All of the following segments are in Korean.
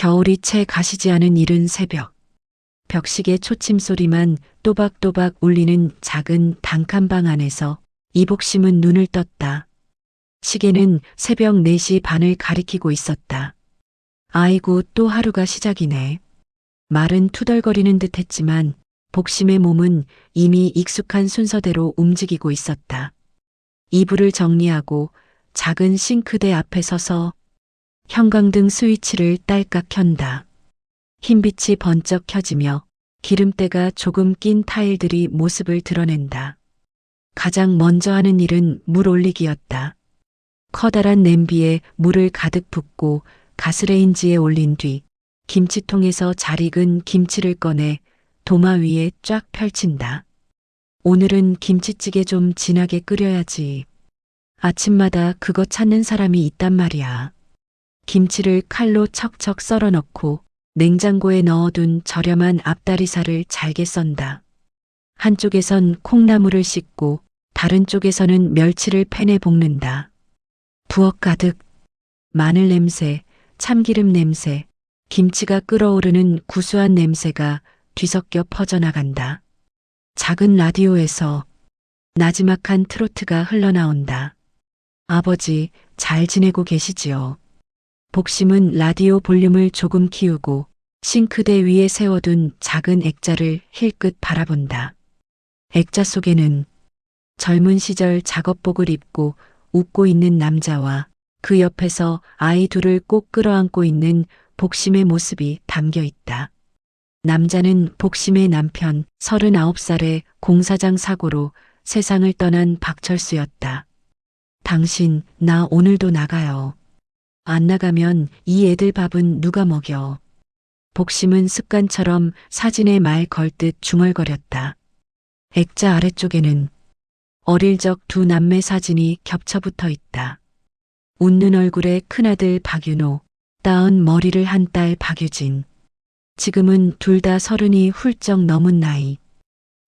겨울이 채 가시지 않은 이른 새벽. 벽시계 초침 소리만 또박또박 울리는 작은 단칸방 안에서 이복심은 눈을 떴다. 시계는 새벽 4시 반을 가리키고 있었다. 아이고, 또 하루가 시작이네. 말은 투덜거리는 듯 했지만 복심의 몸은 이미 익숙한 순서대로 움직이고 있었다. 이불을 정리하고 작은 싱크대 앞에 서서 형광등 스위치를 딸깍 켠다. 흰빛이 번쩍 켜지며 기름때가 조금 낀 타일들이 모습을 드러낸다. 가장 먼저 하는 일은 물 올리기였다. 커다란 냄비에 물을 가득 붓고 가스레인지에 올린 뒤 김치통에서 잘 익은 김치를 꺼내 도마 위에 쫙 펼친다. 오늘은 김치찌개 좀 진하게 끓여야지. 아침마다 그거 찾는 사람이 있단 말이야. 김치를 칼로 척척 썰어 넣고 냉장고에 넣어둔 저렴한 앞다리살을 잘게 썬다. 한쪽에선 콩나물을 씻고 다른 쪽에서는 멸치를 팬에 볶는다. 부엌 가득 마늘 냄새, 참기름 냄새, 김치가 끓어오르는 구수한 냄새가 뒤섞여 퍼져나간다. 작은 라디오에서 나지막한 트로트가 흘러나온다. 아버지, 잘 지내고 계시지요? 복심은 라디오 볼륨을 조금 키우고 싱크대 위에 세워둔 작은 액자를 힐끗 바라본다. 액자 속에는 젊은 시절 작업복을 입고 웃고 있는 남자와 그 옆에서 아이 둘을 꼭 끌어안고 있는 복심의 모습이 담겨 있다. 남자는 복심의 남편 39살의 공사장 사고로 세상을 떠난 박철수였다. 당신, 나 오늘도 나가요. 안 나가면 이 애들 밥은 누가 먹여. 복심은 습관처럼 사진에 말 걸듯 중얼거렸다. 액자 아래쪽에는 어릴 적 두 남매 사진이 겹쳐붙어 있다. 웃는 얼굴의 큰아들 박윤호, 따은 머리를 한 딸 박유진. 지금은 둘 다 30이 훌쩍 넘은 나이.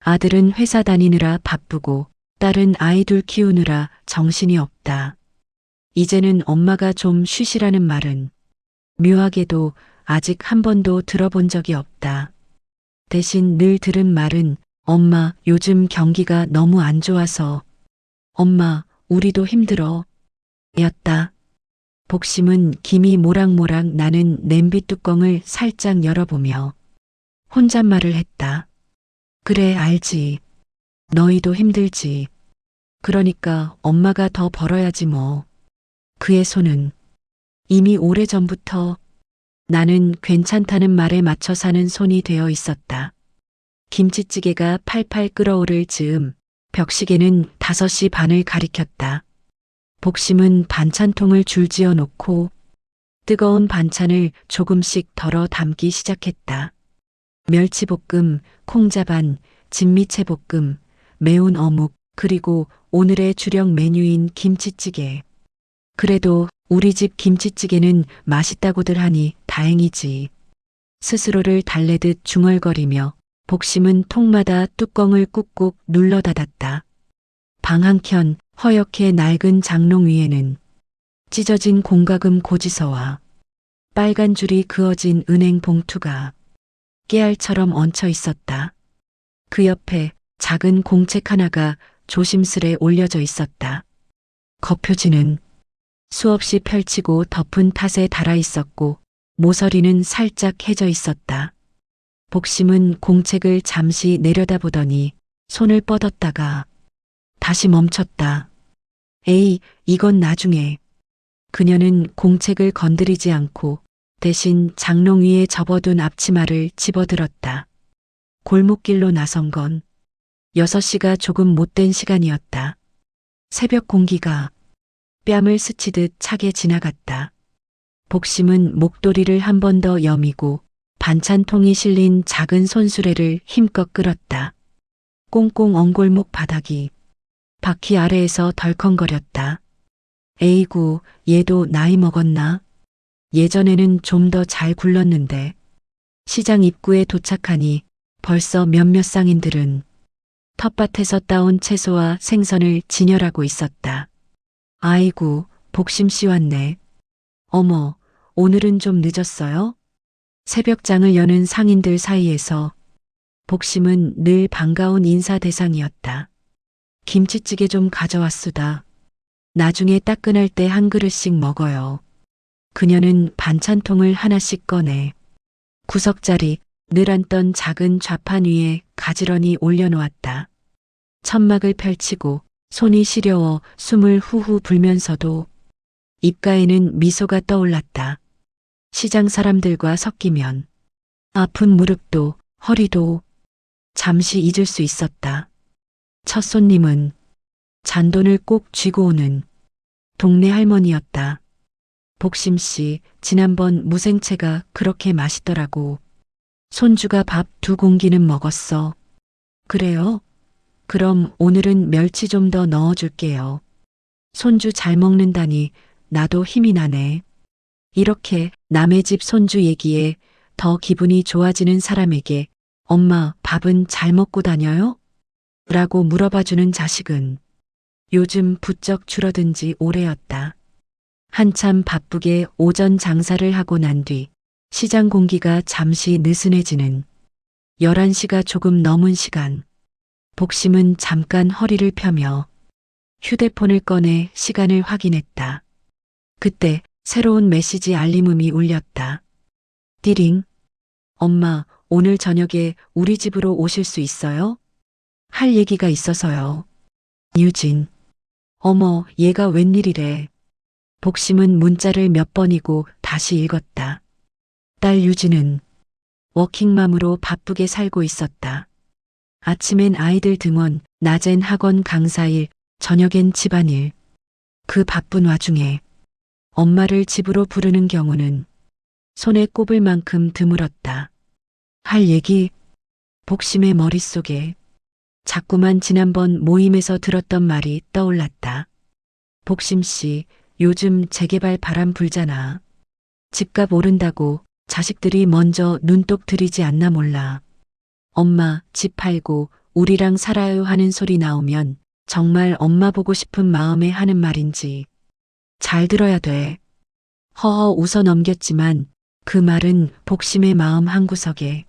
아들은 회사 다니느라 바쁘고 딸은 아이들 키우느라 정신이 없다. 이제는 엄마가 좀 쉬시라는 말은 묘하게도 아직 한 번도 들어본 적이 없다. 대신 늘 들은 말은 엄마, 요즘 경기가 너무 안 좋아서. 엄마, 우리도 힘들어. 였다. 복심은 김이 모락모락 나는 냄비 뚜껑을 살짝 열어보며 혼잣말을 했다. 그래, 알지. 너희도 힘들지. 그러니까 엄마가 더 벌어야지 뭐. 그의 손은 이미 오래전부터 나는 괜찮다는 말에 맞춰 사는 손이 되어 있었다. 김치찌개가 팔팔 끓어오를 즈음 벽시계는 5시 반을 가리켰다. 복심은 반찬통을 줄지어 놓고 뜨거운 반찬을 조금씩 덜어 담기 시작했다. 멸치볶음, 콩자반, 진미채볶음, 매운 어묵, 그리고 오늘의 주력 메뉴인 김치찌개. 그래도 우리 집 김치찌개는 맛있다고들 하니 다행이지. 스스로를 달래듯 중얼거리며 복심은 통마다 뚜껑을 꾹꾹 눌러 닫았다. 방 한켠 허옇게 낡은 장롱 위에는 찢어진 공과금 고지서와 빨간 줄이 그어진 은행 봉투가 깨알처럼 얹혀 있었다. 그 옆에 작은 공책 하나가 조심스레 올려져 있었다. 거표지는 수없이 펼치고 덮은 탓에 달아 있었고 모서리는 살짝 해져 있었다. 복심은 공책을 잠시 내려다보더니 손을 뻗었다가 다시 멈췄다. 에이, 이건 나중에. 그녀는 공책을 건드리지 않고 대신 장롱 위에 접어둔 앞치마를 집어들었다. 골목길로 나선 건 6시가 조금 못된 시간이었다. 새벽 공기가 뺨을 스치듯 차게 지나갔다. 복심은 목도리를 한 번 더 여미고 반찬통이 실린 작은 손수레를 힘껏 끌었다. 꽁꽁 언 골목 바닥이 바퀴 아래에서 덜컹거렸다. 에이구, 얘도 나이 먹었나? 예전에는 좀 더 잘 굴렀는데. 시장 입구에 도착하니 벌써 몇몇 상인들은 텃밭에서 따온 채소와 생선을 진열하고 있었다. 아이고, 복심 씨 왔네. 어머, 오늘은 좀 늦었어요? 새벽장을 여는 상인들 사이에서 복심은 늘 반가운 인사 대상이었다. 김치찌개 좀 가져왔수다. 나중에 따끈할 때 한 그릇씩 먹어요. 그녀는 반찬통을 하나씩 꺼내 구석자리 늘 앉던 작은 좌판 위에 가지런히 올려놓았다. 천막을 펼치고 손이 시려워 숨을 후후 불면서도 입가에는 미소가 떠올랐다. 시장 사람들과 섞이면 아픈 무릎도 허리도 잠시 잊을 수 있었다. 첫 손님은 잔돈을 꼭 쥐고 오는 동네 할머니였다. 복심 씨, 지난번 무생채가 그렇게 맛있더라고. 손주가 밥 2공기는 먹었어. 그래요? 그럼 오늘은 멸치 좀 더 넣어줄게요. 손주 잘 먹는다니 나도 힘이 나네. 이렇게 남의 집 손주 얘기에 더 기분이 좋아지는 사람에게 엄마 밥은 잘 먹고 다녀요? 라고 물어봐주는 자식은 요즘 부쩍 줄어든 지 오래였다. 한참 바쁘게 오전 장사를 하고 난 뒤 시장 공기가 잠시 느슨해지는 11시가 조금 넘은 시간. 복심은 잠깐 허리를 펴며 휴대폰을 꺼내 시간을 확인했다. 그때 새로운 메시지 알림음이 울렸다. 띠링. 엄마, 오늘 저녁에 우리 집으로 오실 수 있어요? 할 얘기가 있어서요. 유진. 어머, 얘가 웬일이래. 복심은 문자를 몇 번이고 다시 읽었다. 딸 유진은 워킹맘으로 바쁘게 살고 있었다. 아침엔 아이들 등원, 낮엔 학원 강사일, 저녁엔 집안일. 그 바쁜 와중에 엄마를 집으로 부르는 경우는 손에 꼽을 만큼 드물었다. 할 얘기, 복심의 머릿속에 자꾸만 지난번 모임에서 들었던 말이 떠올랐다. 복심 씨, 요즘 재개발 바람 불잖아. 집값 오른다고 자식들이 먼저 눈독 들이지 않나 몰라. 엄마, 집 팔고 우리랑 살아요 하는 소리 나오면 정말 엄마 보고 싶은 마음에 하는 말인지 잘 들어야 돼. 허허 웃어 넘겼지만 그 말은 복심의 마음 한구석에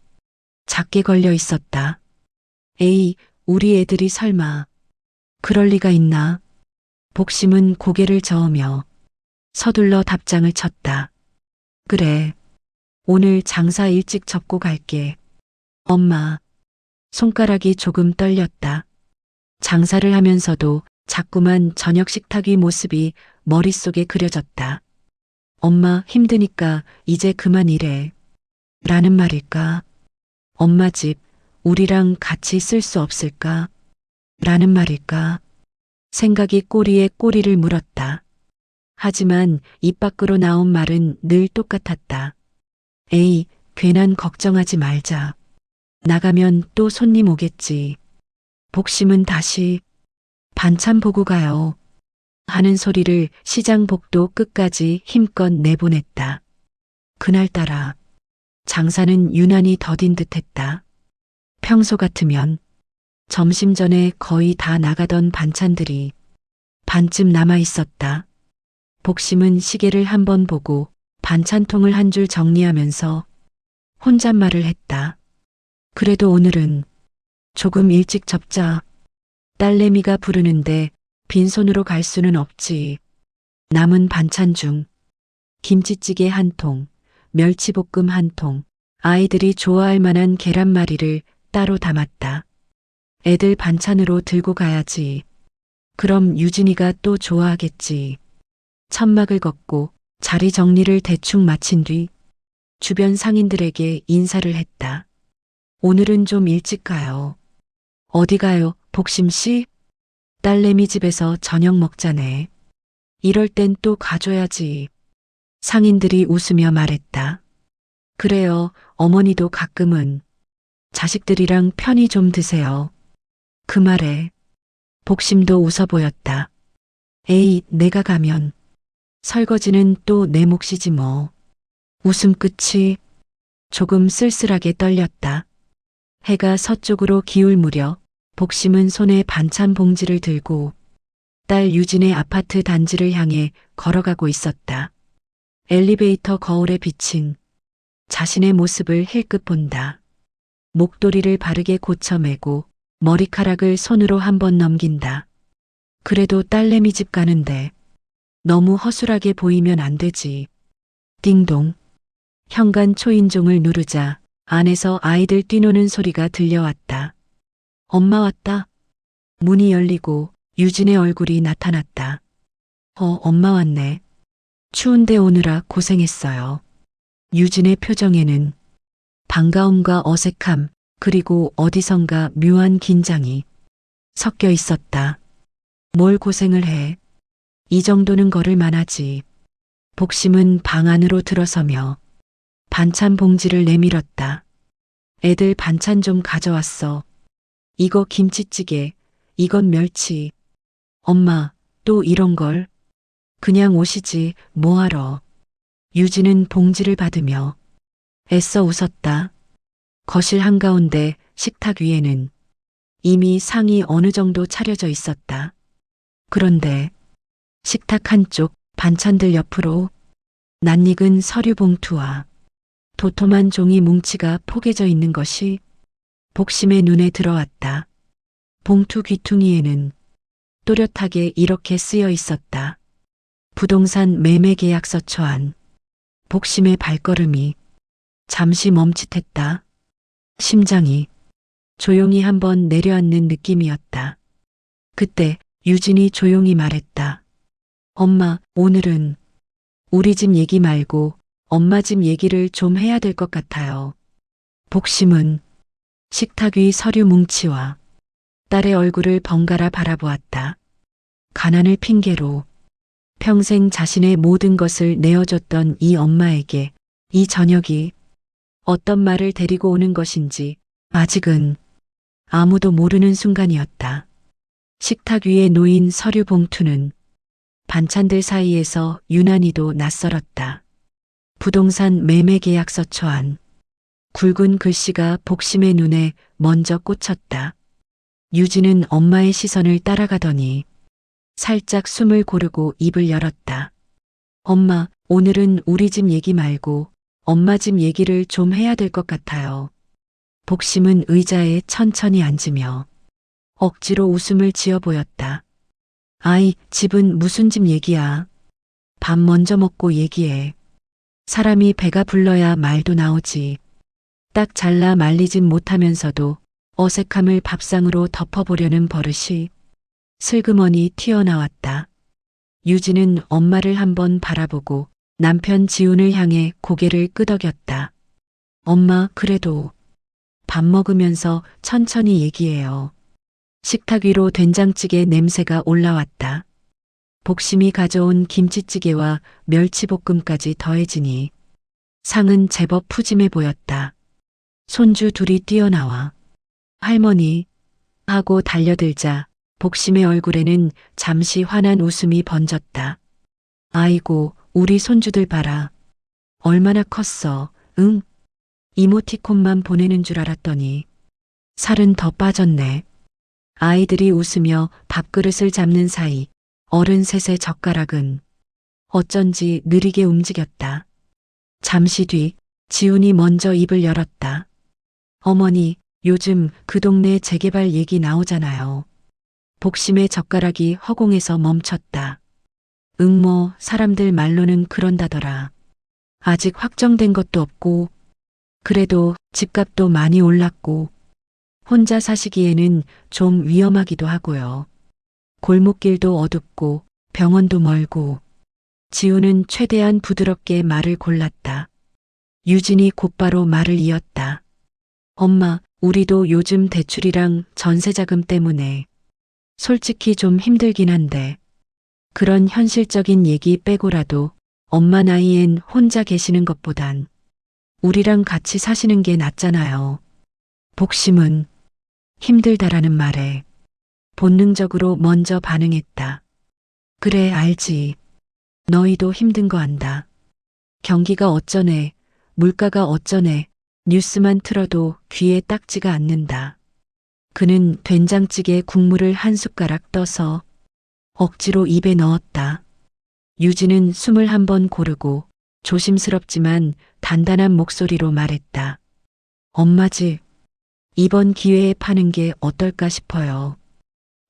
작게 걸려 있었다. 에이, 우리 애들이 설마 그럴 리가 있나? 복심은 고개를 저으며 서둘러 답장을 쳤다. 그래. 오늘 장사 일찍 접고 갈게. 엄마. 손가락이 조금 떨렸다. 장사를 하면서도 자꾸만 저녁 식탁 위 모습이 머릿속에 그려졌다. 엄마 힘드니까 이제 그만 일해. 라는 말일까? 엄마 집 우리랑 같이 쓸 수 없을까? 라는 말일까? 생각이 꼬리에 꼬리를 물었다. 하지만 입 밖으로 나온 말은 늘 똑같았다. 에이, 괜한 걱정하지 말자. 나가면 또 손님 오겠지. 복심은 다시 반찬 보고 가요. 하는 소리를 시장 복도 끝까지 힘껏 내보냈다. 그날따라 장사는 유난히 더딘 듯했다. 평소 같으면 점심 전에 거의 다 나가던 반찬들이 반쯤 남아 있었다. 복심은 시계를 한번 보고 반찬통을 한 줄 정리하면서 혼잣말을 했다. 그래도 오늘은 조금 일찍 접자. 딸내미가 부르는데 빈손으로 갈 수는 없지. 남은 반찬 중 김치찌개 1통, 멸치볶음 1통, 아이들이 좋아할 만한 계란말이를 따로 담았다. 애들 반찬으로 들고 가야지. 그럼 유진이가 또 좋아하겠지. 천막을 걷고 자리 정리를 대충 마친 뒤 주변 상인들에게 인사를 했다. 오늘은 좀 일찍 가요. 어디 가요, 복심 씨? 딸내미 집에서 저녁 먹자네. 이럴 땐 또 가줘야지. 상인들이 웃으며 말했다. 그래요, 어머니도 가끔은 자식들이랑 편히 좀 드세요. 그 말에 복심도 웃어 보였다. 에이, 내가 가면 설거지는 또 내 몫이지 뭐. 웃음 끝이 조금 쓸쓸하게 떨렸다. 해가 서쪽으로 기울 무렵 복심은 손에 반찬 봉지를 들고 딸 유진의 아파트 단지를 향해 걸어가고 있었다. 엘리베이터 거울에 비친 자신의 모습을 힐끗 본다. 목도리를 바르게 고쳐매고 머리카락을 손으로 한번 넘긴다. 그래도 딸내미 집 가는데 너무 허술하게 보이면 안 되지. 띵동. 현관 초인종을 누르자 안에서 아이들 뛰노는 소리가 들려왔다. 엄마 왔다. 문이 열리고 유진의 얼굴이 나타났다. 엄마 왔네. 추운데 오느라 고생했어요. 유진의 표정에는 반가움과 어색함, 그리고 어디선가 묘한 긴장이 섞여 있었다. 뭘 고생을 해. 이 정도는 걸을 만하지. 복심은 방 안으로 들어서며 반찬 봉지를 내밀었다. 애들 반찬 좀 가져왔어. 이거 김치찌개, 이건 멸치. 엄마, 또 이런 걸. 그냥 오시지, 뭐하러. 유진은 봉지를 받으며 애써 웃었다. 거실 한가운데 식탁 위에는 이미 상이 어느 정도 차려져 있었다. 그런데 식탁 한쪽 반찬들 옆으로 낯익은 서류 봉투와 도톰한 종이 뭉치가 포개져 있는 것이 복심의 눈에 들어왔다. 봉투 귀퉁이에는 또렷하게 이렇게 쓰여 있었다. 부동산 매매 계약서 초안. 복심의 발걸음이 잠시 멈칫했다. 심장이 조용히 한번 내려앉는 느낌이었다. 그때 유진이 조용히 말했다. 엄마, 오늘은 우리 집 얘기 말고 엄마 집 얘기를 좀 해야 될 것 같아요. 복심은 식탁 위 서류 뭉치와 딸의 얼굴을 번갈아 바라보았다. 가난을 핑계로 평생 자신의 모든 것을 내어줬던 이 엄마에게 이 저녁이 어떤 말을 데리고 오는 것인지 아직은 아무도 모르는 순간이었다. 식탁 위에 놓인 서류 봉투는 반찬들 사이에서 유난히도 낯설었다. 부동산 매매 계약서 초안. 굵은 글씨가 복심의 눈에 먼저 꽂혔다. 유진은 엄마의 시선을 따라가더니 살짝 숨을 고르고 입을 열었다. 엄마, 오늘은 우리 집 얘기 말고 엄마 집 얘기를 좀 해야 될 것 같아요. 복심은 의자에 천천히 앉으며 억지로 웃음을 지어 보였다. 아이, 집은 무슨 집 얘기야. 밥 먼저 먹고 얘기해. 사람이 배가 불러야 말도 나오지. 딱 잘라 말리진 못하면서도 어색함을 밥상으로 덮어보려는 버릇이 슬그머니 튀어나왔다. 유진은 엄마를 한번 바라보고 남편 지훈을 향해 고개를 끄덕였다. 엄마, 그래도 밥 먹으면서 천천히 얘기해요. 식탁 위로 된장찌개 냄새가 올라왔다. 복심이 가져온 김치찌개와 멸치볶음까지 더해지니 상은 제법 푸짐해 보였다. 손주 둘이 뛰어나와 할머니 하고 달려들자 복심의 얼굴에는 잠시 환한 웃음이 번졌다. 아이고, 우리 손주들 봐라. 얼마나 컸어. 응? 이모티콘만 보내는 줄 알았더니 살은 더 빠졌네. 아이들이 웃으며 밥그릇을 잡는 사이 어른 셋의 젓가락은 어쩐지 느리게 움직였다. 잠시 뒤 지훈이 먼저 입을 열었다. 어머니, 요즘 그 동네 재개발 얘기 나오잖아요. 복심의 젓가락이 허공에서 멈췄다. 뭐 사람들 말로는 그런다더라. 아직 확정된 것도 없고 그래도 집값도 많이 올랐고 혼자 사시기에는 좀 위험하기도 하고요. 골목길도 어둡고 병원도 멀고. 지우는 최대한 부드럽게 말을 골랐다. 유진이 곧바로 말을 이었다. 엄마, 우리도 요즘 대출이랑 전세자금 때문에 솔직히 좀 힘들긴 한데 그런 현실적인 얘기 빼고라도 엄마 나이엔 혼자 계시는 것보단 우리랑 같이 사시는 게 낫잖아요. 복심은 힘들다라는 말에 본능적으로 먼저 반응했다. 그래, 알지. 너희도 힘든 거 안다. 경기가 어쩌네, 물가가 어쩌네, 뉴스만 틀어도 귀에 딱지가 않는다. 그는 된장찌개 국물을 한 숟가락 떠서 억지로 입에 넣었다. 유진은 숨을 한번 고르고 조심스럽지만 단단한 목소리로 말했다. 엄마 집, 이번 기회에 파는 게 어떨까 싶어요.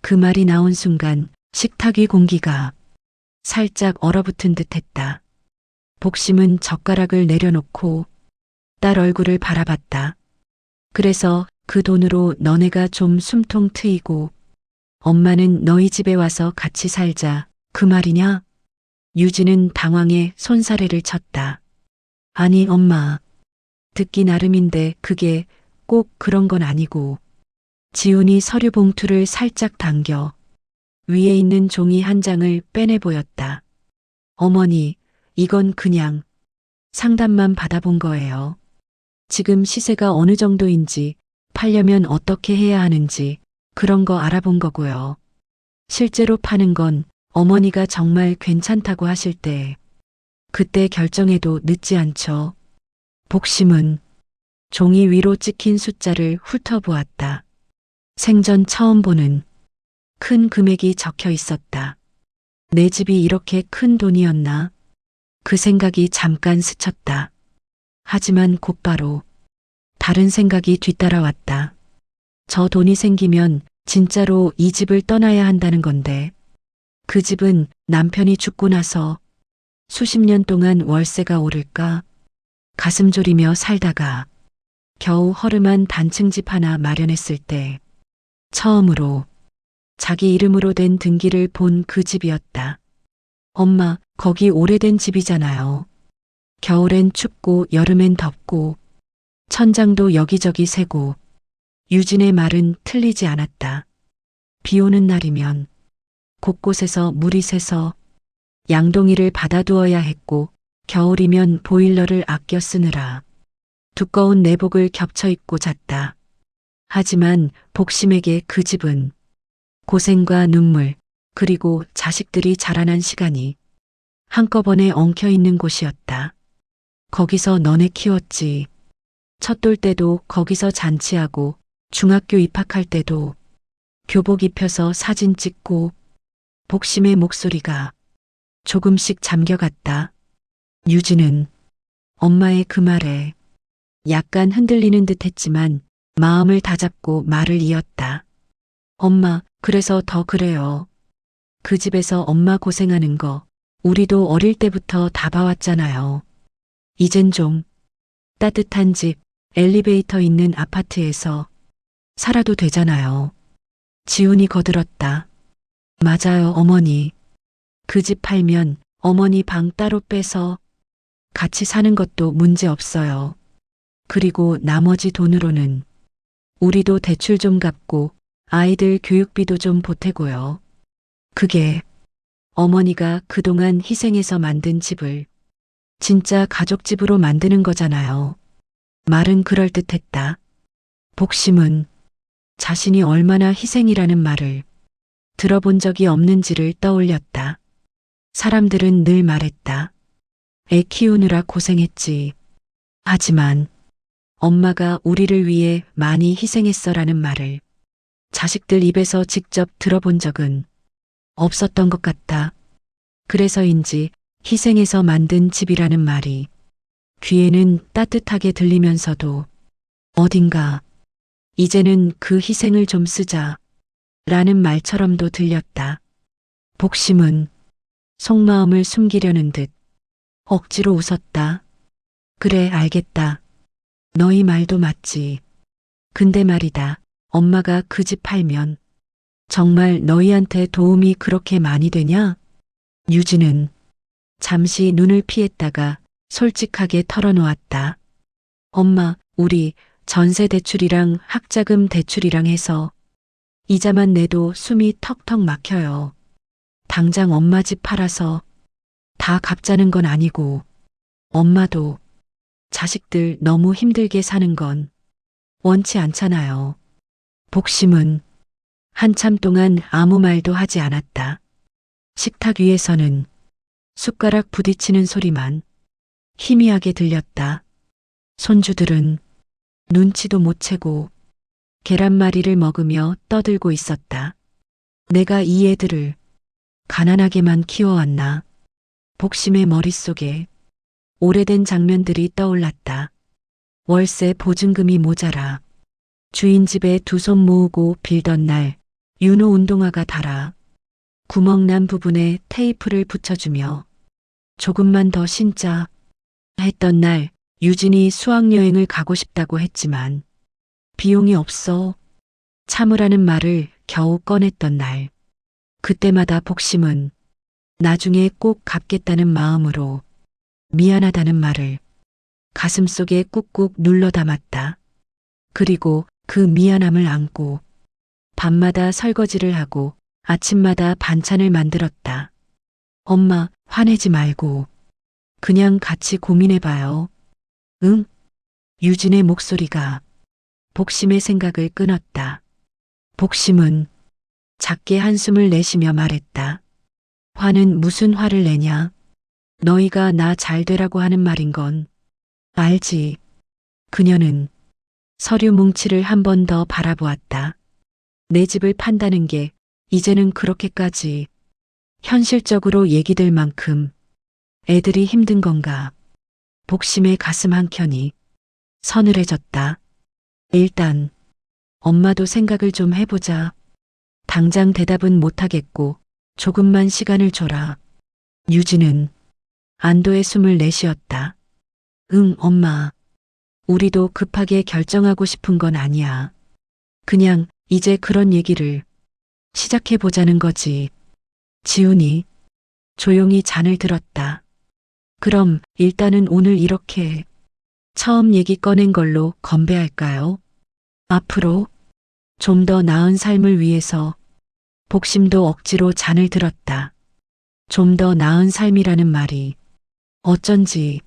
그 말이 나온 순간 식탁 위 공기가 살짝 얼어붙은 듯 했다. 복심은 젓가락을 내려놓고 딸 얼굴을 바라봤다. 그래서 그 돈으로 너네가 좀 숨통 트이고 엄마는 너희 집에 와서 같이 살자. 그 말이냐? 유진은 당황해 손사래를 쳤다. 아니 엄마. 듣기 나름인데 그게 꼭 그런 건 아니고. 지훈이 서류 봉투를 살짝 당겨 위에 있는 종이 한 장을 빼내 보였다. 어머니, 이건 그냥 상담만 받아본 거예요. 지금 시세가 어느 정도인지, 팔려면 어떻게 해야 하는지 그런 거 알아본 거고요. 실제로 파는 건 어머니가 정말 괜찮다고 하실 때 그때 결정해도 늦지 않죠. 복심은 종이 위로 찍힌 숫자를 훑어보았다. 생전 처음 보는 큰 금액이 적혀 있었다. 내 집이 이렇게 큰 돈이었나? 그 생각이 잠깐 스쳤다. 하지만 곧바로 다른 생각이 뒤따라왔다. 저 돈이 생기면 진짜로 이 집을 떠나야 한다는 건데 그 집은 남편이 죽고 나서 수십 년 동안 월세가 오를까? 가슴 졸이며 살다가 겨우 허름한 단층 집 하나 마련했을 때 처음으로 자기 이름으로 된 등기를 본 그 집이었다. 엄마, 거기 오래된 집이잖아요. 겨울엔 춥고 여름엔 덥고 천장도 여기저기 새고. 유진의 말은 틀리지 않았다. 비 오는 날이면 곳곳에서 물이 새서 양동이를 받아두어야 했고 겨울이면 보일러를 아껴 쓰느라 두꺼운 내복을 겹쳐 입고 잤다. 하지만 복심에게 그 집은 고생과 눈물 그리고 자식들이 자라난 시간이 한꺼번에 엉켜 있는 곳이었다. 거기서 너네 키웠지. 첫돌 때도 거기서 잔치하고 중학교 입학할 때도 교복 입혀서 사진 찍고. 복심의 목소리가 조금씩 잠겨갔다. 유진은 엄마의 그 말에 약간 흔들리는 듯 했지만 마음을 다잡고 말을 이었다. 엄마, 그래서 더 그래요. 그 집에서 엄마 고생하는 거 우리도 어릴 때부터 다 봐왔잖아요. 이젠 좀 따뜻한 집, 엘리베이터 있는 아파트에서 살아도 되잖아요. 지훈이 거들었다. 맞아요, 어머니. 그 집 팔면 어머니 방 따로 빼서 같이 사는 것도 문제 없어요. 그리고 나머지 돈으로는 우리도 대출 좀 갚고 아이들 교육비도 좀 보태고요. 그게 어머니가 그동안 희생해서 만든 집을 진짜 가족집으로 만드는 거잖아요. 말은 그럴듯했다. 복심은 자신이 얼마나 희생이라는 말을 들어본 적이 없는지를 떠올렸다. 사람들은 늘 말했다. 애 키우느라 고생했지. 하지만 엄마가 우리를 위해 많이 희생했어라는 말을 자식들 입에서 직접 들어본 적은 없었던 것 같다. 그래서인지 희생해서 만든 집이라는 말이 귀에는 따뜻하게 들리면서도 어딘가 이제는 그 희생을 좀 쓰자 라는 말처럼도 들렸다. 복심은 속마음을 숨기려는 듯 억지로 웃었다. 그래, 알겠다. 너희 말도 맞지. 근데 말이다. 엄마가 그 집 팔면 정말 너희한테 도움이 그렇게 많이 되냐? 유진은 잠시 눈을 피했다가 솔직하게 털어놓았다. 엄마, 우리 전세 대출이랑 학자금 대출이랑 해서 이자만 내도 숨이 턱턱 막혀요. 당장 엄마 집 팔아서 다 갚자는 건 아니고 엄마도 자식들 너무 힘들게 사는 건 원치 않잖아요. 복심은 한참 동안 아무 말도 하지 않았다. 식탁 위에서는 숟가락 부딪히는 소리만 희미하게 들렸다. 손주들은 눈치도 못 채고 계란말이를 먹으며 떠들고 있었다. 내가 이 애들을 가난하게만 키워왔나? 복심의 머릿속에 오래된 장면들이 떠올랐다. 월세 보증금이 모자라 주인 집에 두 손 모으고 빌던 날 윤호 운동화가 닳아 구멍난 부분에 테이프를 붙여주며 조금만 더 신자 했던 날 유진이 수학여행을 가고 싶다고 했지만 비용이 없어 참으라는 말을 겨우 꺼냈던 날 그때마다 복심은 나중에 꼭 갚겠다는 마음으로 미안하다는 말을 가슴속에 꾹꾹 눌러 담았다. 그리고 그 미안함을 안고 밤마다 설거지를 하고 아침마다 반찬을 만들었다. 엄마, 화내지 말고 그냥 같이 고민해봐요. 응? 유진의 목소리가 복심의 생각을 끊었다. 복심은 작게 한숨을 내쉬며 말했다. 화는 무슨 화를 내냐? 너희가 나 잘 되라고 하는 말인 건 알지. 그녀는 서류 뭉치를 한 번 더 바라보았다. 내 집을 판다는 게 이제는 그렇게까지 현실적으로 얘기될 만큼 애들이 힘든 건가. 복심의 가슴 한켠이 서늘해졌다. 일단 엄마도 생각을 좀 해보자. 당장 대답은 못하겠고 조금만 시간을 줘라. 유진은 안도의 숨을 내쉬었다. 응, 엄마. 우리도 급하게 결정하고 싶은 건 아니야. 그냥 이제 그런 얘기를 시작해보자는 거지. 지훈이 조용히 잔을 들었다. 그럼 일단은 오늘 이렇게 처음 얘기 꺼낸 걸로 건배할까요? 앞으로 좀 더 나은 삶을 위해서 복심도 억지로 잔을 들었다. 좀 더 나은 삶이라는 말이 어쩐지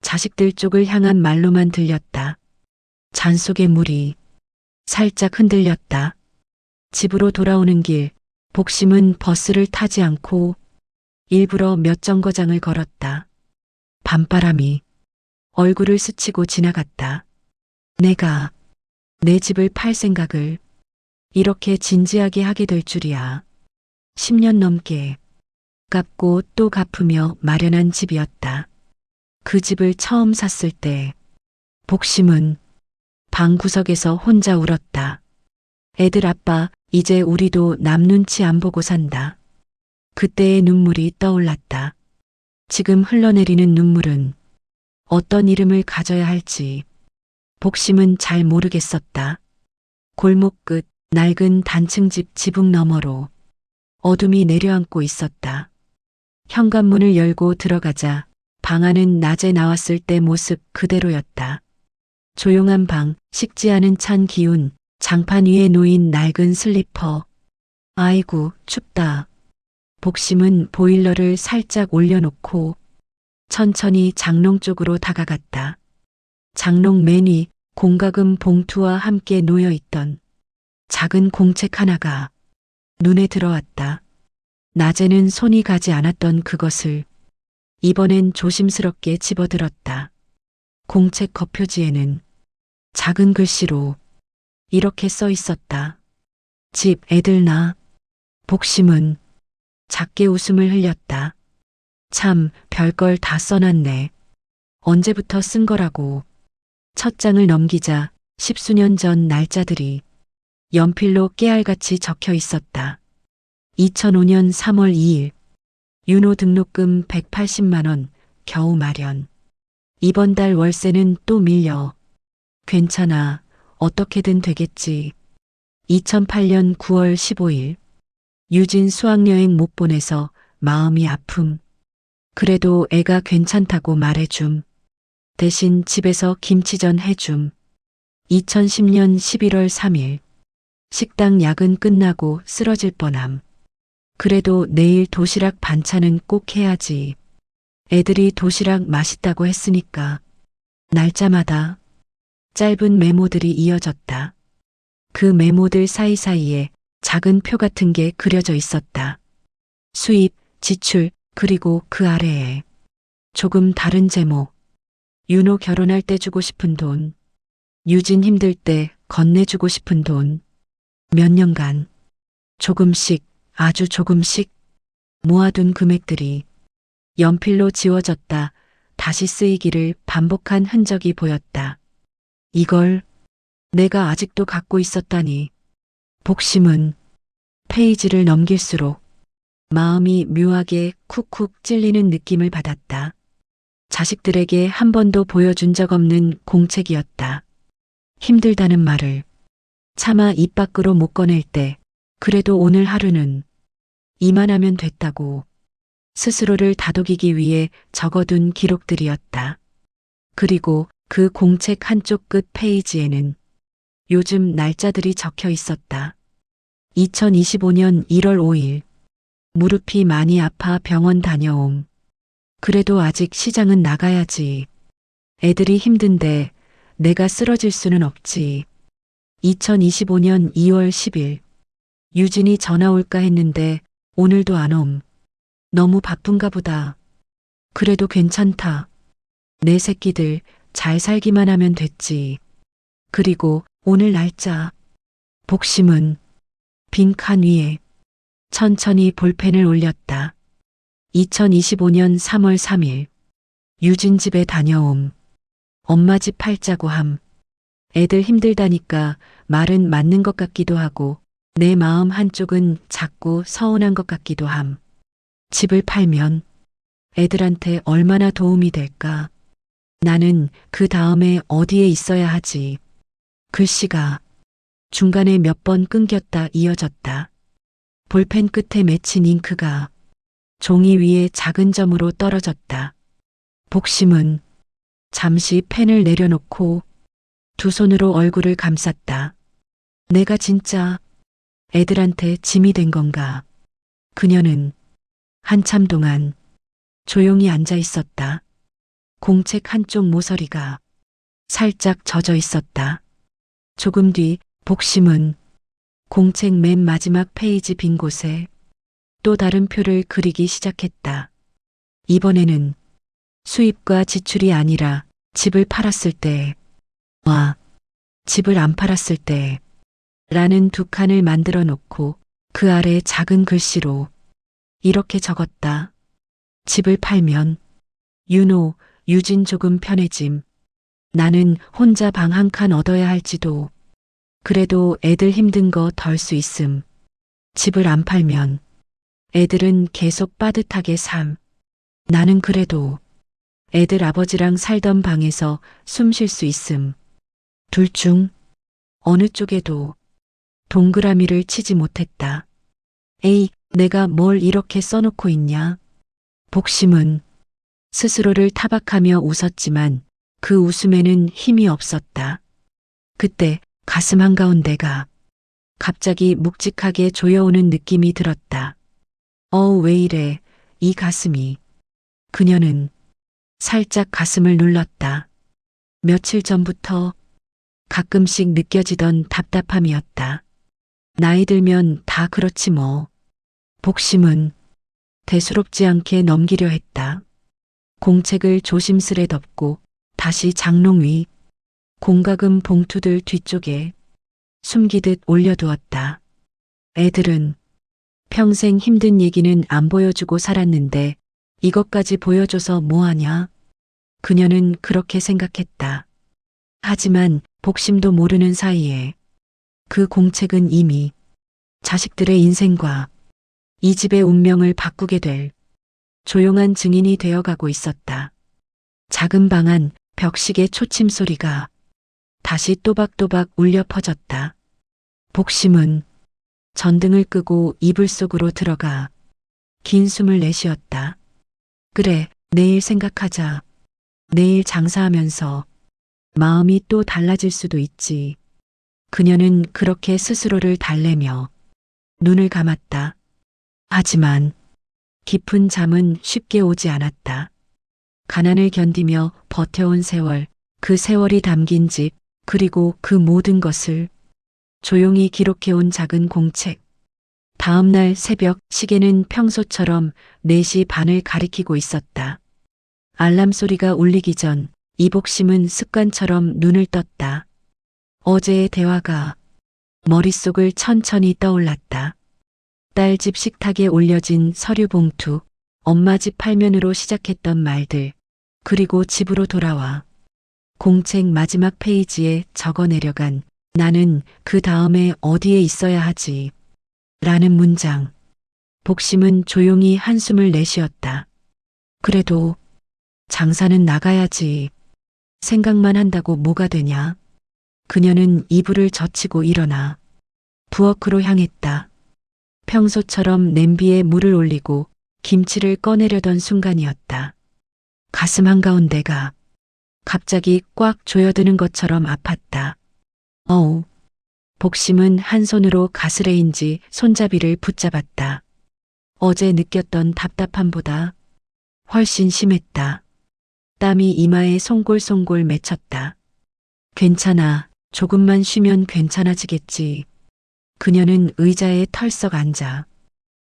자식들 쪽을 향한 말로만 들렸다. 잔 속의 물이 살짝 흔들렸다. 집으로 돌아오는 길, 복심은 버스를 타지 않고 일부러 몇 정거장을 걸었다. 밤바람이 얼굴을 스치고 지나갔다. 내가 내 집을 팔 생각을 이렇게 진지하게 하게 될 줄이야. 10년 넘게 갚고 또 갚으며 마련한 집이었다. 그 집을 처음 샀을 때 복심은 방구석에서 혼자 울었다. 애들 아빠, 이제 우리도 남 눈치 안 보고 산다. 그때의 눈물이 떠올랐다. 지금 흘러내리는 눈물은 어떤 이름을 가져야 할지 복심은 잘 모르겠었다. 골목 끝 낡은 단층집 지붕 너머로 어둠이 내려앉고 있었다. 현관문을 열고 들어가자 방 안은 낮에 나왔을 때 모습 그대로였다. 조용한 방, 식지 않은 찬 기운, 장판 위에 놓인 낡은 슬리퍼. 아이고, 춥다. 복심은 보일러를 살짝 올려놓고 천천히 장롱 쪽으로 다가갔다. 장롱 맨 위 공과금 봉투와 함께 놓여있던 작은 공책 하나가 눈에 들어왔다. 낮에는 손이 가지 않았던 그것을 이번엔 조심스럽게 집어들었다. 공책 겉표지에는 작은 글씨로 이렇게 써 있었다. 집 애들 나. 복심은 작게 웃음을 흘렸다. 참 별걸 다 써놨네. 언제부터 쓴 거라고. 첫 장을 넘기자 10수년 전 날짜들이 연필로 깨알같이 적혀 있었다. 2005년 3월 2일 윤호 등록금 180만 원 겨우 마련. 이번 달 월세는 또 밀려. 괜찮아. 어떻게든 되겠지. 2008년 9월 15일 유진 수학여행 못 보내서 마음이 아픔. 그래도 애가 괜찮다고 말해줌. 대신 집에서 김치전 해줌. 2010년 11월 3일 식당 야근 끝나고 쓰러질 뻔함. 그래도 내일 도시락 반찬은 꼭 해야지. 애들이 도시락 맛있다고 했으니까. 날짜마다 짧은 메모들이 이어졌다. 그 메모들 사이사이에 작은 표 같은 게 그려져 있었다. 수입, 지출, 그리고 그 아래에 조금 다른 제목. 윤호 결혼할 때 주고 싶은 돈. 유진 힘들 때 건네주고 싶은 돈. 몇 년간 조금씩, 아주 조금씩 모아둔 금액들이 연필로 지워졌다. 다시 쓰이기를 반복한 흔적이 보였다. 이걸 내가 아직도 갖고 있었다니. 복심은 페이지를 넘길수록 마음이 묘하게 쿡쿡 찔리는 느낌을 받았다. 자식들에게 한 번도 보여준 적 없는 공책이었다. 힘들다는 말을 차마 입 밖으로 못 꺼낼 때 그래도 오늘 하루는 이만하면 됐다고 스스로를 다독이기 위해 적어둔 기록들이었다. 그리고 그 공책 한쪽 끝 페이지에는 요즘 날짜들이 적혀 있었다. 2025년 1월 5일. 무릎이 많이 아파 병원 다녀옴. 그래도 아직 시장은 나가야지. 애들이 힘든데 내가 쓰러질 수는 없지. 2025년 2월 10일. 유진이 전화 올까 했는데 오늘도 안 옴. 너무 바쁜가 보다. 그래도 괜찮다. 내 새끼들 잘 살기만 하면 됐지. 그리고 오늘 날짜. 복심은 빈 칸 위에 천천히 볼펜을 올렸다. 2025년 3월 3일. 유진 집에 다녀옴. 엄마 집 팔자고 함. 애들 힘들다니까 말은 맞는 것 같기도 하고 내 마음 한쪽은 자꾸 서운한 것 같기도 함. 집을 팔면 애들한테 얼마나 도움이 될까? 나는 그 다음에 어디에 있어야 하지? 글씨가 중간에 몇 번 끊겼다 이어졌다. 볼펜 끝에 맺힌 잉크가 종이 위에 작은 점으로 떨어졌다. 복심은 잠시 펜을 내려놓고 두 손으로 얼굴을 감쌌다. 내가 진짜 애들한테 짐이 된 건가? 그녀는 한참 동안 조용히 앉아 있었다. 공책 한쪽 모서리가 살짝 젖어 있었다. 조금 뒤 복심은 공책 맨 마지막 페이지 빈 곳에 또 다른 표를 그리기 시작했다. 이번에는 수입과 지출이 아니라 집을 팔았을 때, 집을 안 팔았을 때, 라는 두 칸을 만들어 놓고 그 아래 작은 글씨로 이렇게 적었다. 집을 팔면, 유진 조금 편해짐. 나는 혼자 방 한 칸 얻어야 할지도. 그래도 애들 힘든 거 덜 수 있음. 집을 안 팔면 애들은 계속 빠듯하게 삶. 나는 그래도 애들 아버지랑 살던 방에서 숨 쉴 수 있음. 둘 중 어느 쪽에도 동그라미를 치지 못했다. 에이, 내가 뭘 이렇게 써놓고 있냐? 복심은 스스로를 타박하며 웃었지만 그 웃음에는 힘이 없었다. 그때 가슴 한가운데가 갑자기 묵직하게 조여오는 느낌이 들었다. 왜 이래, 이 가슴이. 그녀는 살짝 가슴을 눌렀다. 며칠 전부터 가끔씩 느껴지던 답답함이었다. 나이 들면 다 그렇지 뭐. 복심은 대수롭지 않게 넘기려 했다. 공책을 조심스레 덮고 다시 장롱 위 공과금 봉투들 뒤쪽에 숨기듯 올려두었다. 애들은 평생 힘든 얘기는 안 보여주고 살았는데 이것까지 보여줘서 뭐하냐? 그녀는 그렇게 생각했다. 하지만 복심도 모르는 사이에 그 공책은 이미 자식들의 인생과 이 집의 운명을 바꾸게 될 조용한 증인이 되어가고 있었다. 작은 방 안 벽식의 초침 소리가 다시 또박또박 울려 퍼졌다. 복심은 전등을 끄고 이불 속으로 들어가 긴 숨을 내쉬었다. 그래, 내일 생각하자. 내일 장사하면서 마음이 또 달라질 수도 있지. 그녀는 그렇게 스스로를 달래며 눈을 감았다. 하지만 깊은 잠은 쉽게 오지 않았다. 가난을 견디며 버텨온 세월, 그 세월이 담긴 집, 그리고 그 모든 것을 조용히 기록해온 작은 공책. 다음 날 새벽 시계는 평소처럼 4시 반을 가리키고 있었다. 알람 소리가 울리기 전 이복심은 습관처럼 눈을 떴다. 어제의 대화가 머릿속을 천천히 떠올랐다. 딸 집 식탁에 올려진 서류 봉투, 엄마 집 팔면으로 시작했던 말들, 그리고 집으로 돌아와 공책 마지막 페이지에 적어 내려간 나는 그 다음에 어디에 있어야 하지? 라는 문장. 복심은 조용히 한숨을 내쉬었다. 그래도 장사는 나가야지. 생각만 한다고 뭐가 되냐? 그녀는 이불을 젖히고 일어나 부엌으로 향했다. 평소처럼 냄비에 물을 올리고 김치를 꺼내려던 순간이었다. 가슴 한가운데가 갑자기 꽉 조여드는 것처럼 아팠다. 어우. 복심은 한 손으로 가스레인지 손잡이를 붙잡았다. 어제 느꼈던 답답함보다 훨씬 심했다. 땀이 이마에 송골송골 맺혔다. 괜찮아. 조금만 쉬면 괜찮아지겠지. 그녀는 의자에 털썩 앉아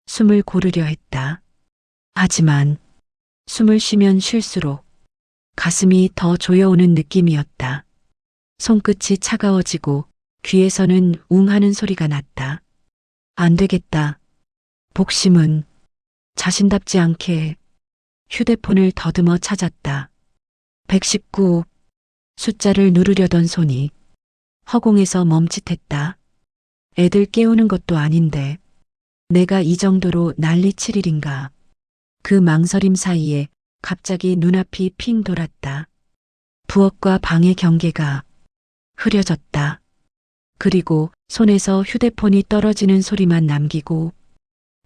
숨을 고르려 했다. 하지만 숨을 쉬면 쉴수록 가슴이 더 조여오는 느낌이었다. 손끝이 차가워지고 귀에서는 웅 하는 소리가 났다. 안 되겠다. 복심은 자신답지 않게 휴대폰을 더듬어 찾았다. 119 숫자를 누르려던 손이 허공에서 멈칫했다. 애들 깨우는 것도 아닌데 내가 이 정도로 난리칠 일인가. 그 망설임 사이에 갑자기 눈앞이 핑 돌았다. 부엌과 방의 경계가 흐려졌다. 그리고 손에서 휴대폰이 떨어지는 소리만 남기고